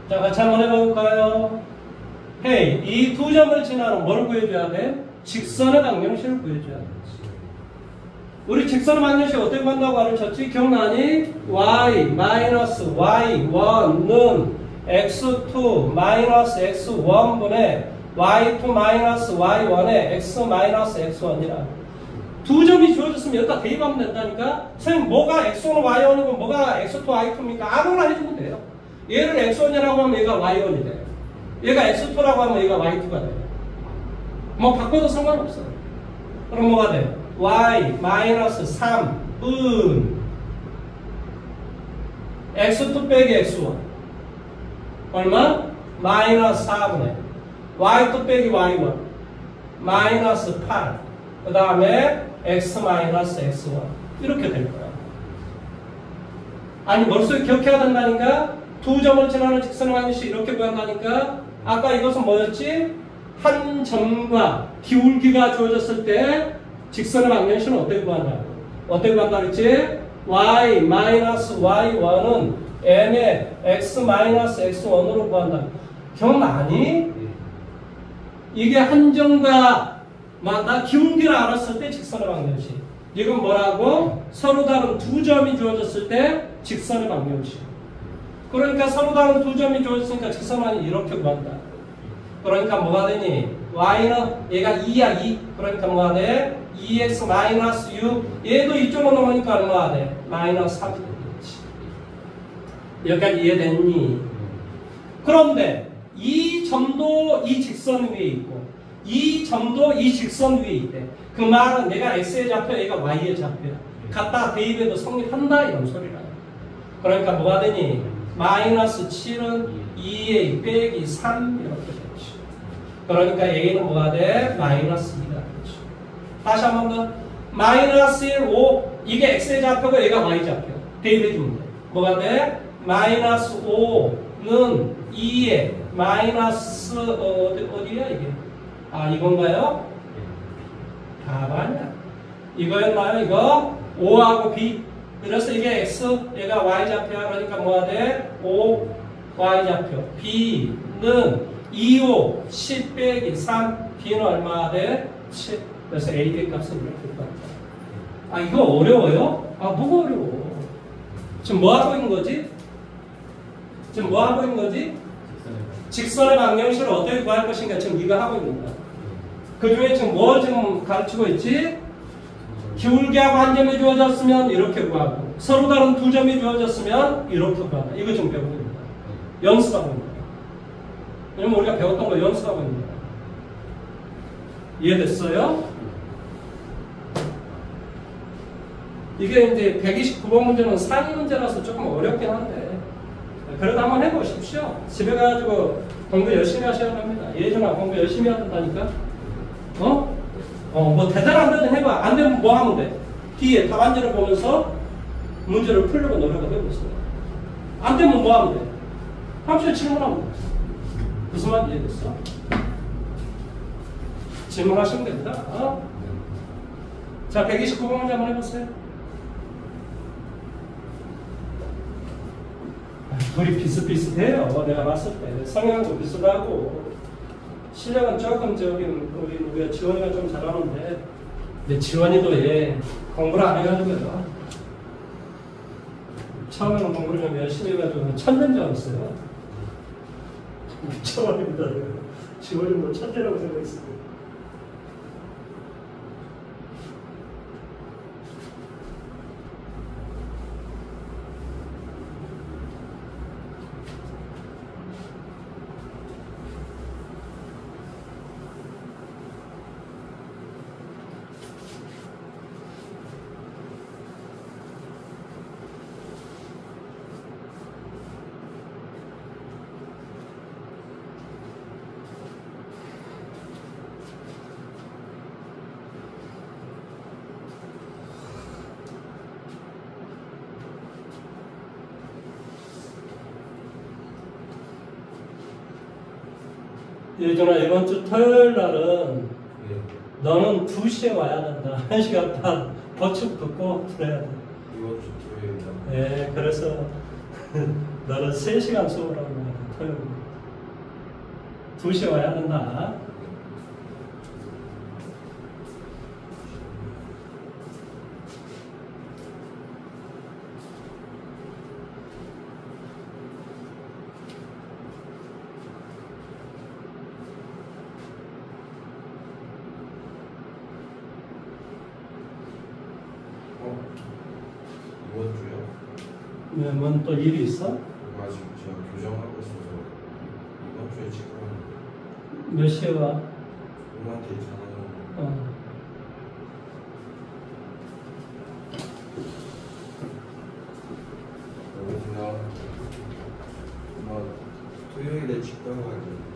자, 같이 한번 해볼까요? 헤이, 이 두 점을 지나는 뭘 구해줘야 돼? 직선의 방정식을 구해줘야 돼. 우리 직선의 방정식 어떻게 구한다고 가르쳤지? 기억나니? y-y1는 x2 x1분의 y2 y1에 x x1이라. 두 점이 주어졌으면 여기다 대입하면 된다니까? 선생님, 뭐가 x1은 y1이고 뭐가 x2 y2입니까? 아무거나 해주면 돼요. 얘를 x1이라고 하면 얘가 y1이 돼요. 얘가 x2라고 하면 얘가 y2가 돼요. 뭐 바꿔도 상관없어요. 그럼 뭐가 돼요? y-3은 x2 빼기 x1 얼마? 마이너스 4분의 y2 빼기 y1 마이너스 8 그 다음에 x 마이너스 x1 이렇게 될 거야. 아니 머릿속에 기억해야 된다니까? 두 점을 지나는 직선의 방정식 이렇게 구한다니까? 아까 이것은 뭐였지? 한 점과 기울기가 주어졌을 때 직선의 방정식은 어떻게 구한다고? 어떻게 구한다 그랬지? y-y1은 n의 x-x1으로 구한다. 기억나니? 이게 한 점과 마다 기울기를 알았을 때 직선의 방정식. 이건 뭐라고? 서로 다른 두 점이 주어졌을 때 직선의 방정식. 그러니까 서로 다른 두 점이 주어졌으니까 직선만이 이렇게 구한다. 그러니까 뭐가 되니? y는 얘가 2야 2. 그러니까 뭐가 돼? 2x 마이너스 6. 얘도 이쪽으로 넘으니까 얼마가 돼? 마이너스 3이 되겠지. 여기까지 이해됐니? 그런데 이 점도 이 직선 위에 있고 이 점도 이 직선 위에 있대. 그 말은 내가 x의 좌표, 얘가 y의 좌표야. 갖다 대입해도 성립한다 이런 소리라. 그러니까 뭐가 되니? 마이너스 7은 2a 빼기 3 이렇게 되지. 그러니까 a는 뭐가 돼? 마이너스 2가 되지. 다시 한 번 더. 마이너스 1, 5 이게 x의 좌표고 얘가 y 좌표. 대입해주면 돼. 뭐가 돼? 마이너스 5는 2에 마이너스 어디야 이게? 아 이건가요? 가만이야. 이거였나요? 이거 5하고 b. 그래서 이게 x, 얘가 y 좌표야. 그러니까 뭐가 돼? 5 y 좌표. b는 2, 5, 10 빼기 3. b는 얼마가 돼? 7. 그래서 a의 값은 이렇게 될 거야. 아 이거 어려워요? 아 뭐가 어려워? 지금 뭐 하고 있는 거지? 지금 뭐 하고 있는 거지? 직선의 방정식을 어떻게 구할 것인가 지금 이거 하고 있는 거야. 그 중에 지금 뭘 지금 가르치고 있지? 기울기하고 한 점이 주어졌으면 이렇게 구하고 서로 다른 두 점이 주어졌으면 이렇게 구한다. 이거 좀 배우는 겁니다. 연습하고 있는 거예요. 왜냐면 우리가 배웠던 거 연습하고 있는 거예요. 이해됐어요? 이게 이제 129번 문제는 상위 문제라서 조금 어렵긴 한데 그래도 한번 해보십시오. 집에 가가지고 공부 열심히 하셔야 합니다. 예전에 공부 열심히 한다니까. 뭐 대단 안 되든 해봐. 안 되면 뭐 하면 돼? 뒤에 답안지를 보면서 문제를 풀려고 노력을 해보세요. 안 되면 뭐 하면 돼? 함수에 질문하면 돼. 무슨 말 이해됐어? 질문하시면 됩니다. 자, 129번 문제 한번 해보세요. 둘이 비슷비슷해요. 내가 봤을 때 성향도 비슷하고 실력은 조금 우리가 지원이가 좀 잘하는데 근데 지원이도 얘 공부를 안 해가지고요. 처음에는 공부를 좀 열심히 해가지고 천재인 줄 알았어요. 처음입니다. 지원이 뭐 천재라고 생각했어요. 예전에 이번 주 토요일 날은 너는 2시에 와야 된다. 1시간 반 버축 듣고 그래야 돼. 이번 주 토요일이요? 네, 그래서 너는 3시간 수업을 하는 거야. 토요일. 2시에 와야 된다. 이번 주요? 네, 뭔또 일이 있어? 그거 지금 제가 교정하고 있어서 이번 주에 지금 몇 시에 와? 누구한테 있잖아요. 여보세요? 토요일에 치과 가지고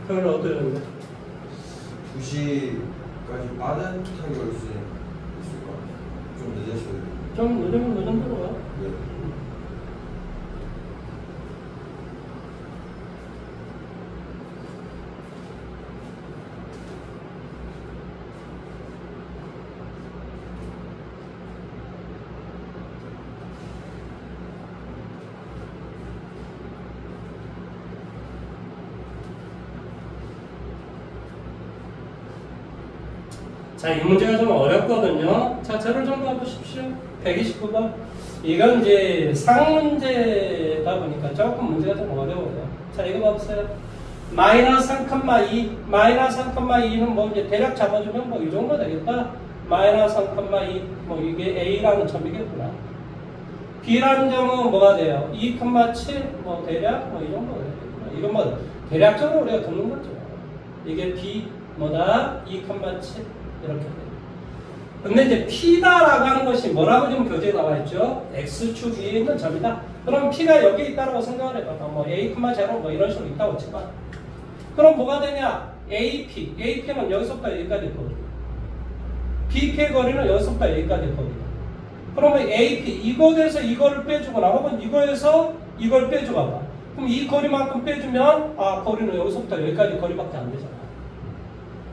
토요일 어떻게 되는데? 2시까지 빠듯하게 올 수 있을까? 좀 늦었어요. 좀 늦으면 늦은 대로 와. 네. 자, 이 문제가 좀 어렵거든요. 자, 저를 좀 봐보십시오. 129번. 이건 이제 상문제다 보니까 조금 문제가 좀 어려워요. 자, 이거 봐보세요. 마이너스 3,2. 마이너스 3,2는 뭐 이제 대략 잡아주면 뭐 이 정도 되겠다. 마이너스 3,2. 뭐 이게 A라는 점이겠구나. B라는 점은 뭐가 돼요? 2,7. 뭐 대략 뭐 이 정도 되겠구나. 이건 뭐 대략적으로 우리가 듣는 거죠. 이게 B 뭐다? 2,7. 이렇게 돼요. 근데 이제 P다라고 하는 것이 뭐라고 지금 교재에 나와 있죠? X축 위에 있는 점이다. 그럼 P가 여기 있다고 생각을 해봐. 뭐 A,0 뭐 이런 식으로 있다고 치봐. 그럼 뭐가 되냐? AP. AP는 여기서부터 여기까지 거리. BP의 거리는 여기서부터 여기까지 거리. 그러면 AP, 이곳에서 이거를 빼주거나 혹은 이거에서 이걸 빼주거나. 그럼 이 거리만큼 빼주면 아, 거리는 여기서부터 여기까지 거리밖에 안 되잖아.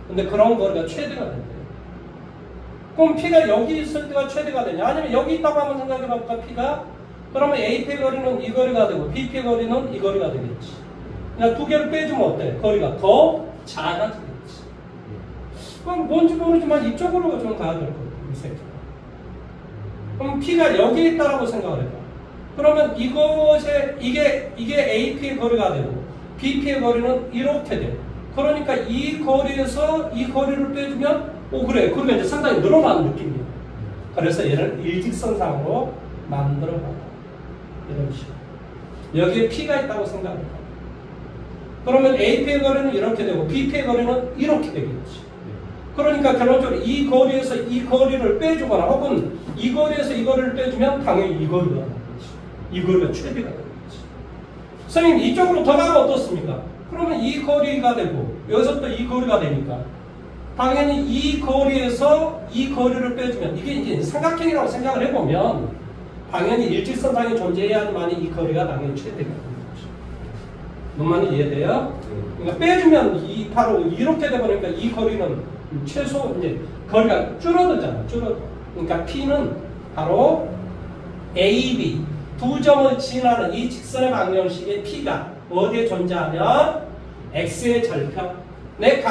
근데 그런 거리가 최대가 된대요. 그럼 P가 여기 있을 때가 최대가 되냐? 아니면 여기 있다고 한번 생각해 볼까, P가? 그러면 AP의 거리는 이 거리가 되고 BP의 거리는 이 거리가 되겠지. 그냥 두 개를 빼주면 어때? 거리가 더 작아지겠지. 그럼 뭔지 모르지만 이쪽으로 좀 가야 될 거예요, 이 새끼가. 그럼 P가 여기에 있다라고 생각을 해봐. 그러면 이것에, 이게 AP의 거리가 되고 BP의 거리는 이렇게 돼. 그러니까 이 거리에서 이 거리를 빼주면 그래. 그러면 이제 상당히 늘어나는 느낌이에요. 그래서 얘를 일직선상으로 만들어봐. 이런 식으로. 여기에 P가 있다고 생각해봐. 그러면 AP의 거리는 이렇게 되고 BP의 거리는 이렇게 되겠지. 그러니까 결론적으로 이 거리에서 이 거리를 빼주거나 혹은 이 거리에서 이 거리를 빼주면 당연히 이 거리가 나오겠지. 이 거리가 최대가 되겠지. 선생님 이쪽으로 더 가면 어떻습니까? 그러면 이 거리가 되고 여기서부터 이 거리가 되니까 당연히 이 거리에서 이 거리를 빼주면 이게 이제 삼각형이라고 생각을 해보면 당연히 일직선상에 존재해야만이 이 거리가 당연히 최대가 되는 거죠. 뭔 말인지 이해돼요? 그러니까 빼주면 이 바로 이렇게 되버리니까 이 거리는 최소 이제 거리가 줄어들잖아. 줄어들. 그러니까 P는 바로 AB 두 점을 지나는 이 직선의 방정식의 P가 어디에 존재하면 X의 절편의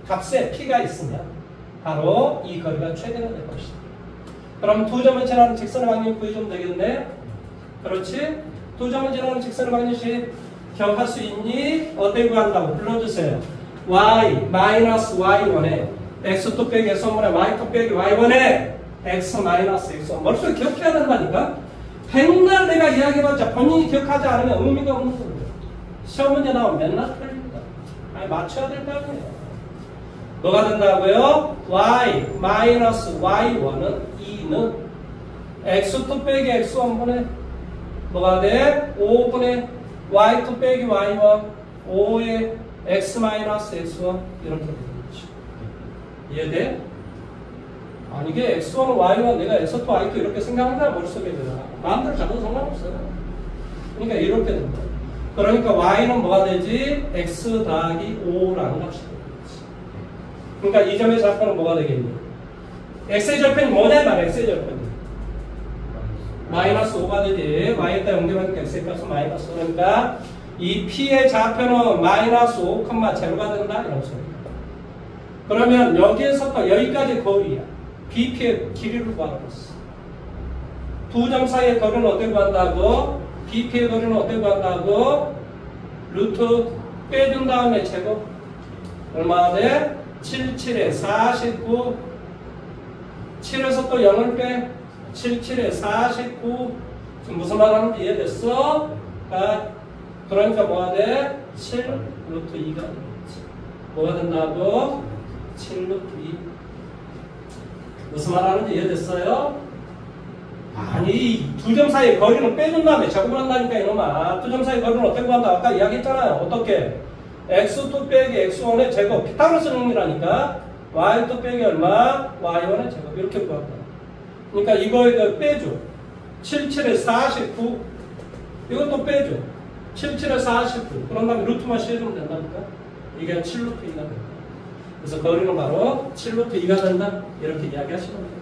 값에 P가 있으면 바로 이 거리가 최대가 될 것이다. 그럼 두 점을 지나는 직선의 방정식 구해주면 되겠네? 그렇지? 두 점을 지나는 직선의 방정식 기억할 수 있니? 어떻게 구한다고? 불러주세요. y-y1에 x2 빼기 x1분의 y2 빼기 y1에 x-x1 머릿속에 기억해야 된다니까? 백날 내가 이야기해봤자 본인이 기억하지 않으면 의미가 없는 거예요. 시험 문제 나오면 맨날 틀립니다. 아니 맞춰야 될 거 아니에요. 뭐가 된다고요? y-y1은 2는 x2 빼기 x1분의 뭐가 돼? 5분의 y2 빼기 y1 5의 x-x1 이렇게 되겠지. 이해돼? 아니 이게 x1은 y1 내가 x2 y2 이렇게 생각한다 머릿속에 들어. 마음대로 잡아도 상관없어요. 그러니까 이렇게 된다. 그러니까 y는 뭐가 되지? x 더하기 5라는 값이 되겠지. 그러니까 이 점의 좌표는 뭐가 되겠니? x의 절편이 뭐냐 말이야. x의 절편이 마이너스 5가 되지. y에다 연결하니까 x의 값은 마이너스. 그러니까 이 p의 좌표는 마이너스 5,0가 된다 이런 소리야. 그러면 여기에서부터 여기까지 거리야. BP의 길이를 구하라고했어. 두 점 사이의 거리는 어떻게 구한다고? BP의 거리는 어떻게 구한다고? 루트 빼준 다음에 제곱 얼마나 돼? 7, 7에 49 7에서 또 0을 빼 7, 7에 49 지금 무슨 말 하는지 이해됐어? 그러니까 뭐가 돼? 7 루트 2가 되겠지. 뭐가 된다고? 7 루트 2 무슨 말 하는지 이해됐어요? 아니 두 점 사이의 거리는 빼준 다음에 제곱을 한다니까 이놈아. 두 점 사이의 거리는 어떻게 구한다? 아까 이야기했잖아요. 어떻게? x2 빼기 x1의 제곱 피타고라스 정리라니까 y2 빼기 얼마? y1의 제곱 이렇게 구한다. 그러니까 이거 빼줘. 7, 7에 49 이것도 빼줘. 7, 7에 49 그런 다음에 루트만 씌워주면 된다니까. 이게 7루트 2가 된다. 그래서 거리는 바로 7루트 2가 된다. 이렇게 이야기하시면 돼요.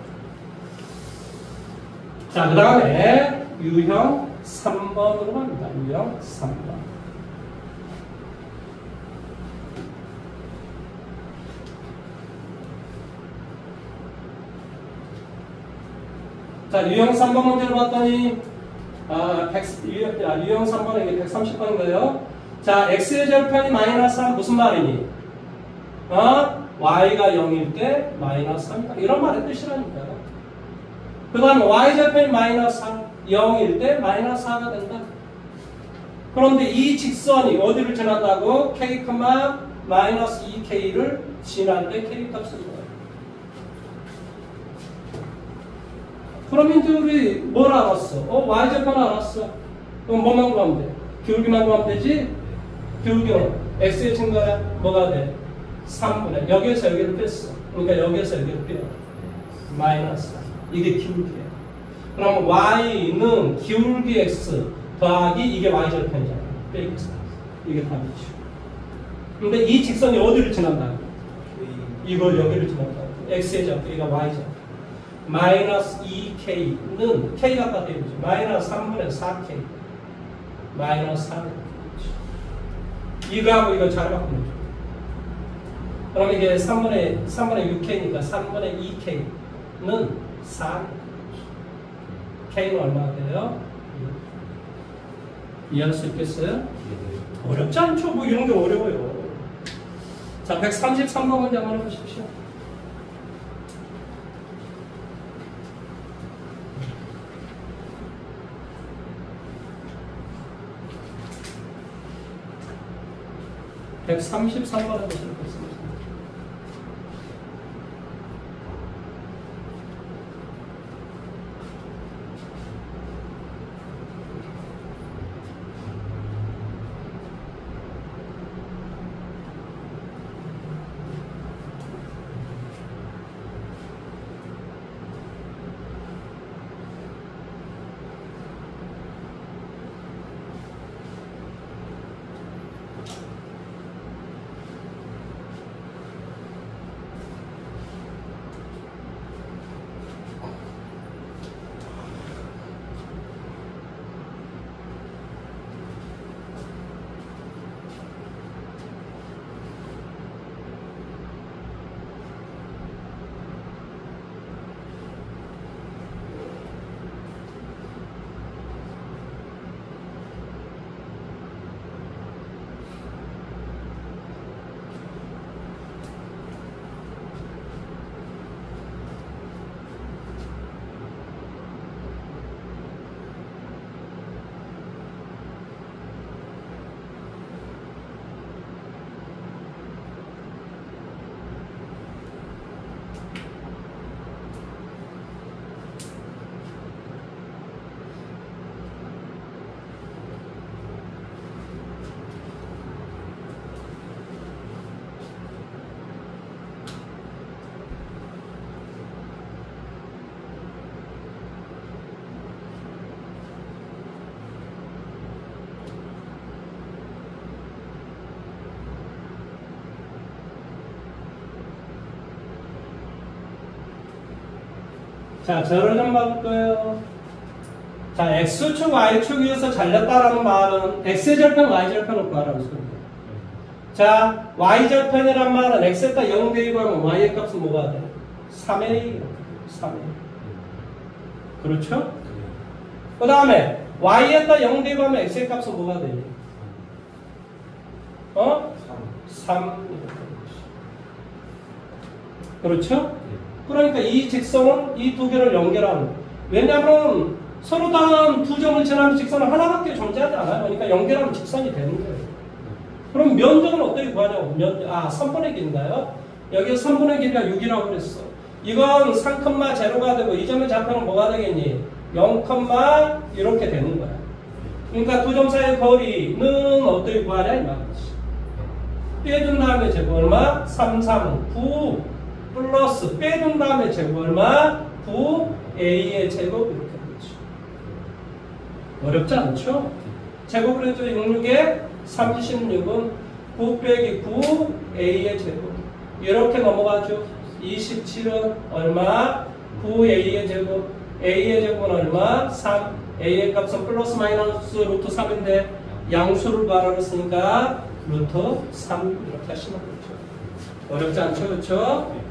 자, 그 다음에 유형 3번으로 갑니다. 유형 3번. 자, 유형 3번 문제를 봤더니, 유형 3번은 이게 130번인가요? 자, x의 절편이 마이너스 3 무슨 말이니? y가 0일 때 마이너스 3이다. 이런 말의 뜻이라니까요. 그 다음에 y 절편이 마이너스 3, 0일 때 마이너스 4가 된다. 그런데 이 직선이 어디를 지난다고? k, 마이너스 2k를 지날 때 k 값을 줘요. 그럼 이제 우리 뭘 알았어? y절편 알았어. 그럼 뭐만 구하면 돼? 기울기만 구하면 되지? 기울기는 x의 증가야 뭐가 돼? 3분의 여기에서 여기를 뺐어. 그러니까 여기에서 여기를 빼요. 마이너스 4. 이게 기울기예요. 그럼 y는 기울기 x 더하기 이게 y절편이잖아. 빼기 4. 이게 답이죠. 근데 이 직선이 어디를 지난다고? 이걸 여기를 지난다고. x의 절편, 이거 y절편. 마이너스 2k는 k가 아까 되겠죠. 마이너스 3분의 4k. 마이너스 4. 이거하고 이거 잘 바꾸면 돼. 그럼 이게 3분의 6k니까 3분의 2k는 4. k는 얼마나 돼요? 이해할 수 있겠어요? 어렵지 않죠? 뭐 이런 게 어려워요. 자, 133번 문제 한번 해보십시오. (133번) 해보시면 되겠습니다. 자, 저를 좀 봐볼 거예요. 자, X축, Y축에서 잘렸다라는 말은 X의 절편, Y절편을 구하라는 소리예요. 자, Y절편이란 말은 X에다 0 대입을 하면 Y의 값은 뭐가 돼? 3A. 3A. 그렇죠? 그 다음에 Y에다 0 대입하면 X의 값은 뭐가 되니? 3. 그렇죠? 그러니까 이 직선은 이 두 개를 연결하는. 왜냐하면 서로 다른 두 점을 지나는 직선은 하나밖에 존재하지 않아요. 그러니까 연결하면 직선이 되는 거예요. 그럼 면적은 어떻게 구하냐고. 3분의 길인가요? 여기 3분의 길이가 6이라고 그랬어. 이건 3,0가 되고 이 점의 좌표는 뭐가 되겠니? 0, 이렇게 되는 거야. 그러니까 두 점 사이의 거리는 어떻게 구하냐 이 말이지. 빼준 다음에 제곱 얼마? 3, 3, 9 플러스 빼준 다음에 제곱 얼마? 9 A의 제곱 이렇게 되죠. 어렵지 않죠? 제곱을 해줘. 66에 36은 9 빼기 9 A의 제곱 이렇게 넘어가죠. 27은 얼마? 9 A의 제곱 A의 제곱은 얼마? 3 A의 값은 플러스 마이너스 루트 3인데 양수를 구하라고 했으니까 루트 3 이렇게 하시면 되죠. 어렵지 않죠? 그렇죠?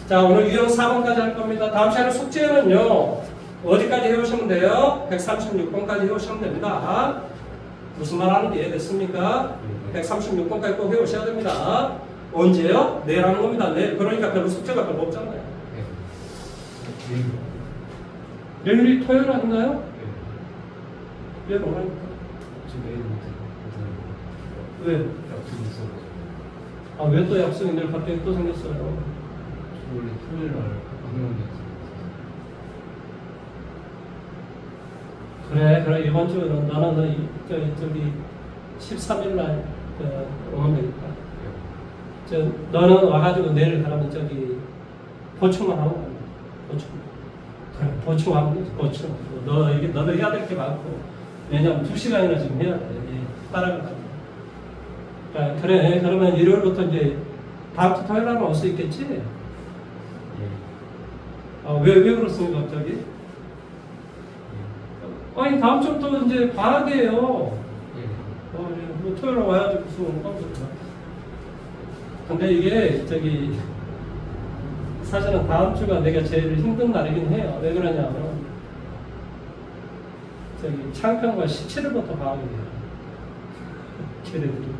자, 오늘 유형 4번까지 할 겁니다. 다음 시간에 숙제는요. 어디까지 해오시면 돼요? 136번까지 해오시면 됩니다. 무슨 말 하는지 이해됐습니까? 136번까지 꼭 해오셔야 됩니다. 언제요? 내일 하는 겁니다. 내일. 그러니까 별로 숙제가 별로 없잖아요. 내일이 토요일 아닌가요? 내일 뭐라니까? 지금 내일 못해. 왜? 약속이 있어가지고. 아, 왜 또 약속이 내일 갑자기 또 생겼어요? 저 원래 토요일 날 방영이 있어요. 그래 이번 주는 나는 저기 13일 날 오면 되겠다. 너는 와가지고 내일 가면 저기 보충만 하고 가면 보충. 그래 보충하면 되지 보충. 너도 해야 될 게 많고 왜냐면 2시간이나 지금 해야 돼. 따라가다. 그래 그러면 일요일부터 이제 다음 주 토요일 날은 올 수 있겠지? 왜 그렇습니까 갑자기? 아니 다음 주부터 이제 방학이에요. 뭐 토요일 날 와야지 무슨 근데 이게 저기 사실은 다음 주가 내가 제일 힘든 날이긴 해요. 왜 그러냐면 저기 창평과 17일부터 방학이에요. 걔네들이.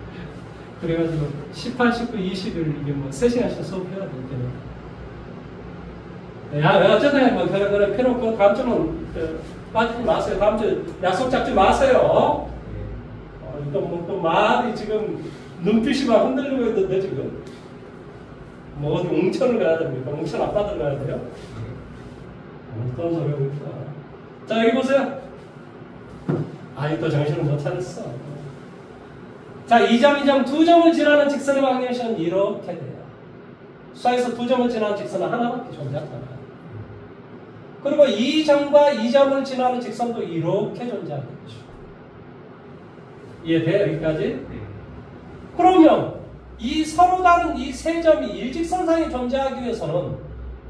그래가지고 18, 19, 20일 이게 뭐 3시간씩 수업해야 돼. 야 어쨌든 뭐 그런 필요 없고 다음 주는 빠지지 마세요. 다음 주 약속 잡지 마세요. 또 말이 지금 눈빛이 막 흔들리고 있는데 지금 뭐 어디 웅천을 가야 됩니까? 웅천 아빠들 가야 돼요? 어떤 소리입니까? 자 여기 보세요. 또 정신을 못 차렸어. 자 2점 2점을 지나는 직선의 방정식은 이렇게 돼요. 수학에서 2점을 지나는 직선은 하나밖에 존재하잖아요. 그리고 2점과 2점을 지나는 직선도 이렇게 존재하겠죠. 이해돼요? 여기까지? 그러면 이 서로 다른 이 세 점이 일직선상에 존재하기 위해서는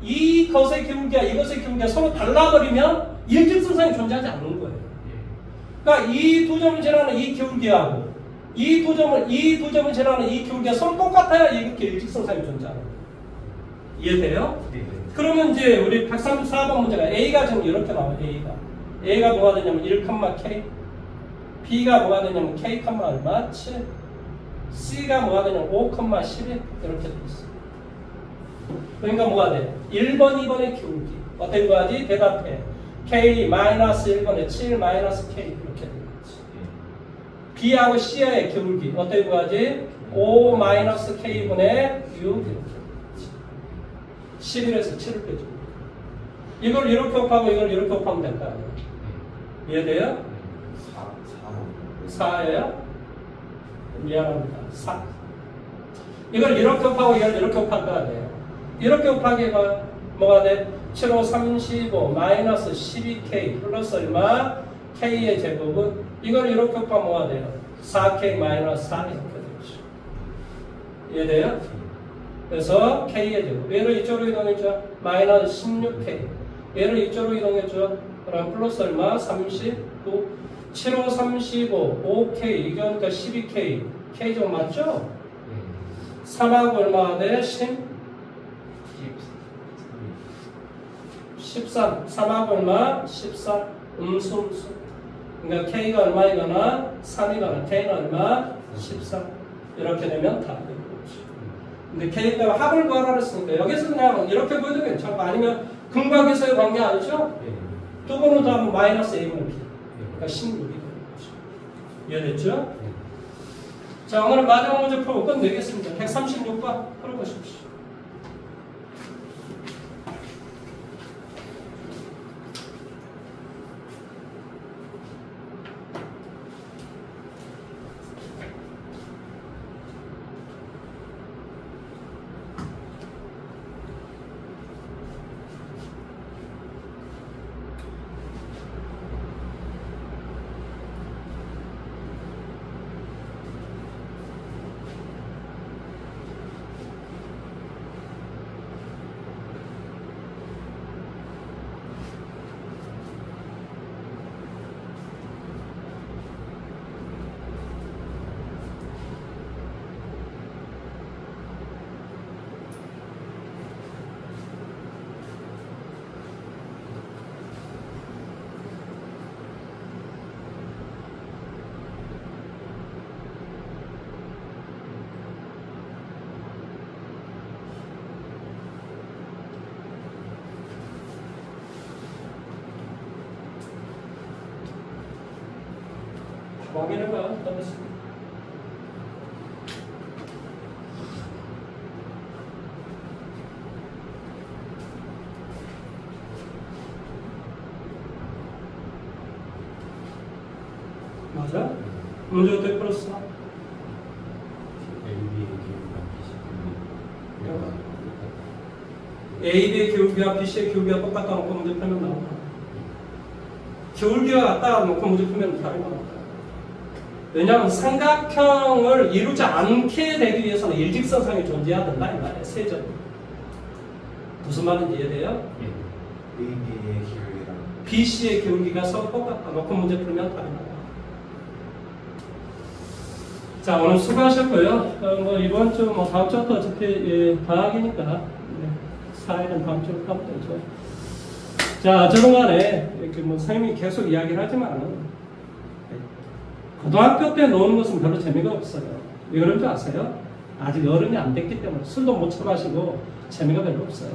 이것의 기울기와 이것의 기울기가 서로 달라버리면 일직선상에 존재하지 않는 거예요. 그러니까 이 2점을 지나는 이 기울기하고 이 두 점을 지나는 이 기울기가 서로 똑같아야 이렇게 일직선상에 존재하는 거예요. 이해돼요? 그러면 이제 우리 134번 문제가 A가 지금 이렇게 나와요. A가 뭐가 되냐면 1,K, B가 뭐가 되냐면 K, 얼마? 7, C가 뭐가 되냐면 5,12 이렇게 돼 있어. 그러니까 뭐가 돼? 1번, 2번의 기울기 어떻게 구하지? 대답해. K-1번에 7-K 이렇게 되겠지. B하고 C의 기울기 어떻게 구하지? 5-K분의 6 이렇게 11에서 7을 빼줘. 이걸 이렇게 곱하고 이걸 이렇게 곱하면 될 거 아니에요. 이해돼요? 4예요? 미안합니다. 4. 이걸 이렇게 곱하고 이걸 이렇게 곱할 거 아니에요. 이렇게 곱하기가 뭐가 돼? 7, 5, 35 마이너스 12K 플러스 얼마? K의 제곱은 이걸 이렇게 곱하면 뭐가 돼요? 4K 마이너스 4 이렇게 되죠. 이해돼요? 그래서 K의 제곱. 얘를 이쪽으로 이동해줘. 마이너스 16K. 얘를 이쪽으로 이동해줘. 그럼 플러스 얼마? 39. 7, 5, 35, 5K. 이게 그러니까 12K. K제곱 맞죠? 3하고 얼마가 돼? 13. 3하고 얼마? 14. 음수. 그러니까 K가 얼마이거나 3이거나 K는 얼마? 14. 이렇게 되면 답이에요. 근데 K가 합을 구하라 그랬으니까 여기서 그냥 이렇게 보여도 괜찮고 아니면 근각에서의 관계 아니죠? 두 번은 다 마이너스 A분의 B. 그러니까 16이 되는 거죠. 이해됐죠? 자, 오늘 마지막 문제 풀고 끝내겠습니다. 136번 풀어보십시오. 확인해봐. 끝났습니다. 맞아? 문제 어떻게 풀었어? AB의 기울기와 BC의 기울기가 똑같다 놓고 문제 풀면 나온다. 기울기가 같다 놓고 문제 풀면 다른 거 나온다. 왜냐하면 삼각형을 이루지 않게 되기 위해서는 일직선상이 존재해야 된다 이 말이에요. 세점. 무슨 말인지 이해돼요? AB의 기울기랑 BC의 기울기가 서로 똑같다 놓고 문제 풀면 다른 거. 자, 오늘 수고하셨고요. 뭐 이번 주, 뭐 다음 주부터 어차피 방학이니까 사일은 다음 주로 하면 되죠. 자, 저동안에 이렇게 뭐 선생님이 계속 이야기를 하지만 고등학교 때 노는 것은 별로 재미가 없어요. 왜 그런 줄 아세요? 아직 어른이 안 됐기 때문에 술도 못 처마시고 재미가 별로 없어요.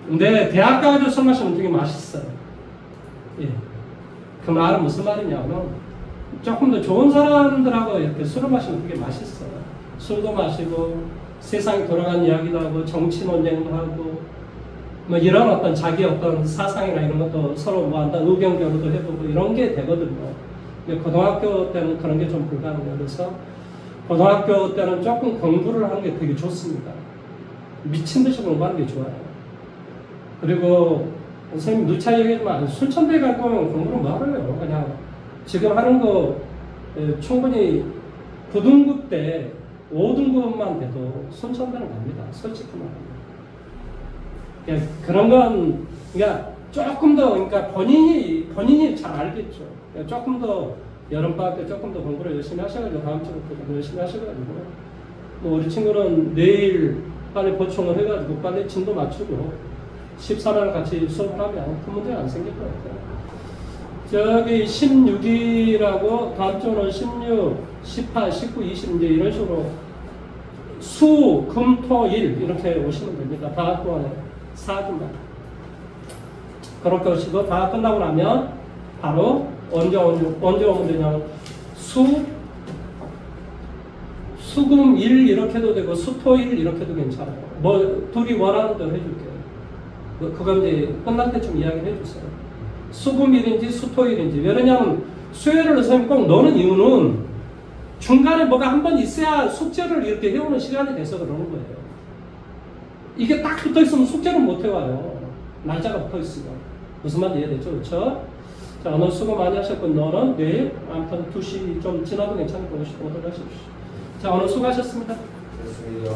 근데 대학 가가지고 술 마시면 되게 맛있어요. 예. 그 말은 무슨 말이냐면 조금 더 좋은 사람들하고 이렇게 술을 마시면 되게 맛있어요. 술도 마시고 세상이 돌아가는 이야기도 하고 정치 논쟁도 하고 뭐 이런 어떤 자기 어떤 사상이나 이런 것도 서로 뭐 한다 의견 교류도 해보고 이런 게 되거든요. 고등학교 때는 그런 게 좀 불가능해요. 그래서 고등학교 때는 조금 공부를 하는 게 되게 좋습니다. 미친 듯이 공부하는 게 좋아요. 그리고 선생님 누차 얘기했지만 순천대 갈 거면 공부를 뭐 하래요. 그냥 지금 하는 거 충분히 9등급 때 5등급만 돼도 순천대는 갑니다. 솔직히 말하면. 그런 건 그러니까 조금 더 그러니까 본인이 잘 알겠죠. 그러니까 조금 더 여름방학 때 조금 더 공부를 열심히 하셔가지고 다음 주부터 열심히 하셔가지고 뭐 우리 친구는 내일 빨리 보충을 해가지고 빨리 진도 맞추고 14일 같이 수업을 하면 큰 문제가 안 생길 것 같아요. 저기 16일하고 다음 주는 16, 18, 19, 20 이제 이런 식으로 수, 금, 토, 일 이렇게 오시면 됩니다. 방학 동안에 4주만. 그렇게 오시고 방학 끝나고 나면 바로 언제 오면 되냐면 수금 일 이렇게 해도 되고 수토일 이렇게 해도 괜찮아요. 뭐 둘이 원하는 대로 해줄게요. 그거 이제 끝날 때쯤 이야기를 해주세요. 수금일인지 수토일인지. 왜냐하면 수요일을 선생님 꼭 넣는 이유는 중간에 뭐가 한 번 있어야 숙제를 이렇게 해오는 시간이 돼서 그러는 거예요. 이게 딱 붙어 있으면 숙제를 못 해와요. 날짜가 붙어 있으면. 무슨 말인지 이해되죠? 그렇죠? 자, 오늘 수고 많이 하셨고 너는 내일 아무튼 2시 좀 지나도 괜찮으니까 오도록 하십시오. 자, 오늘 수고하셨습니다. 그렇습니다.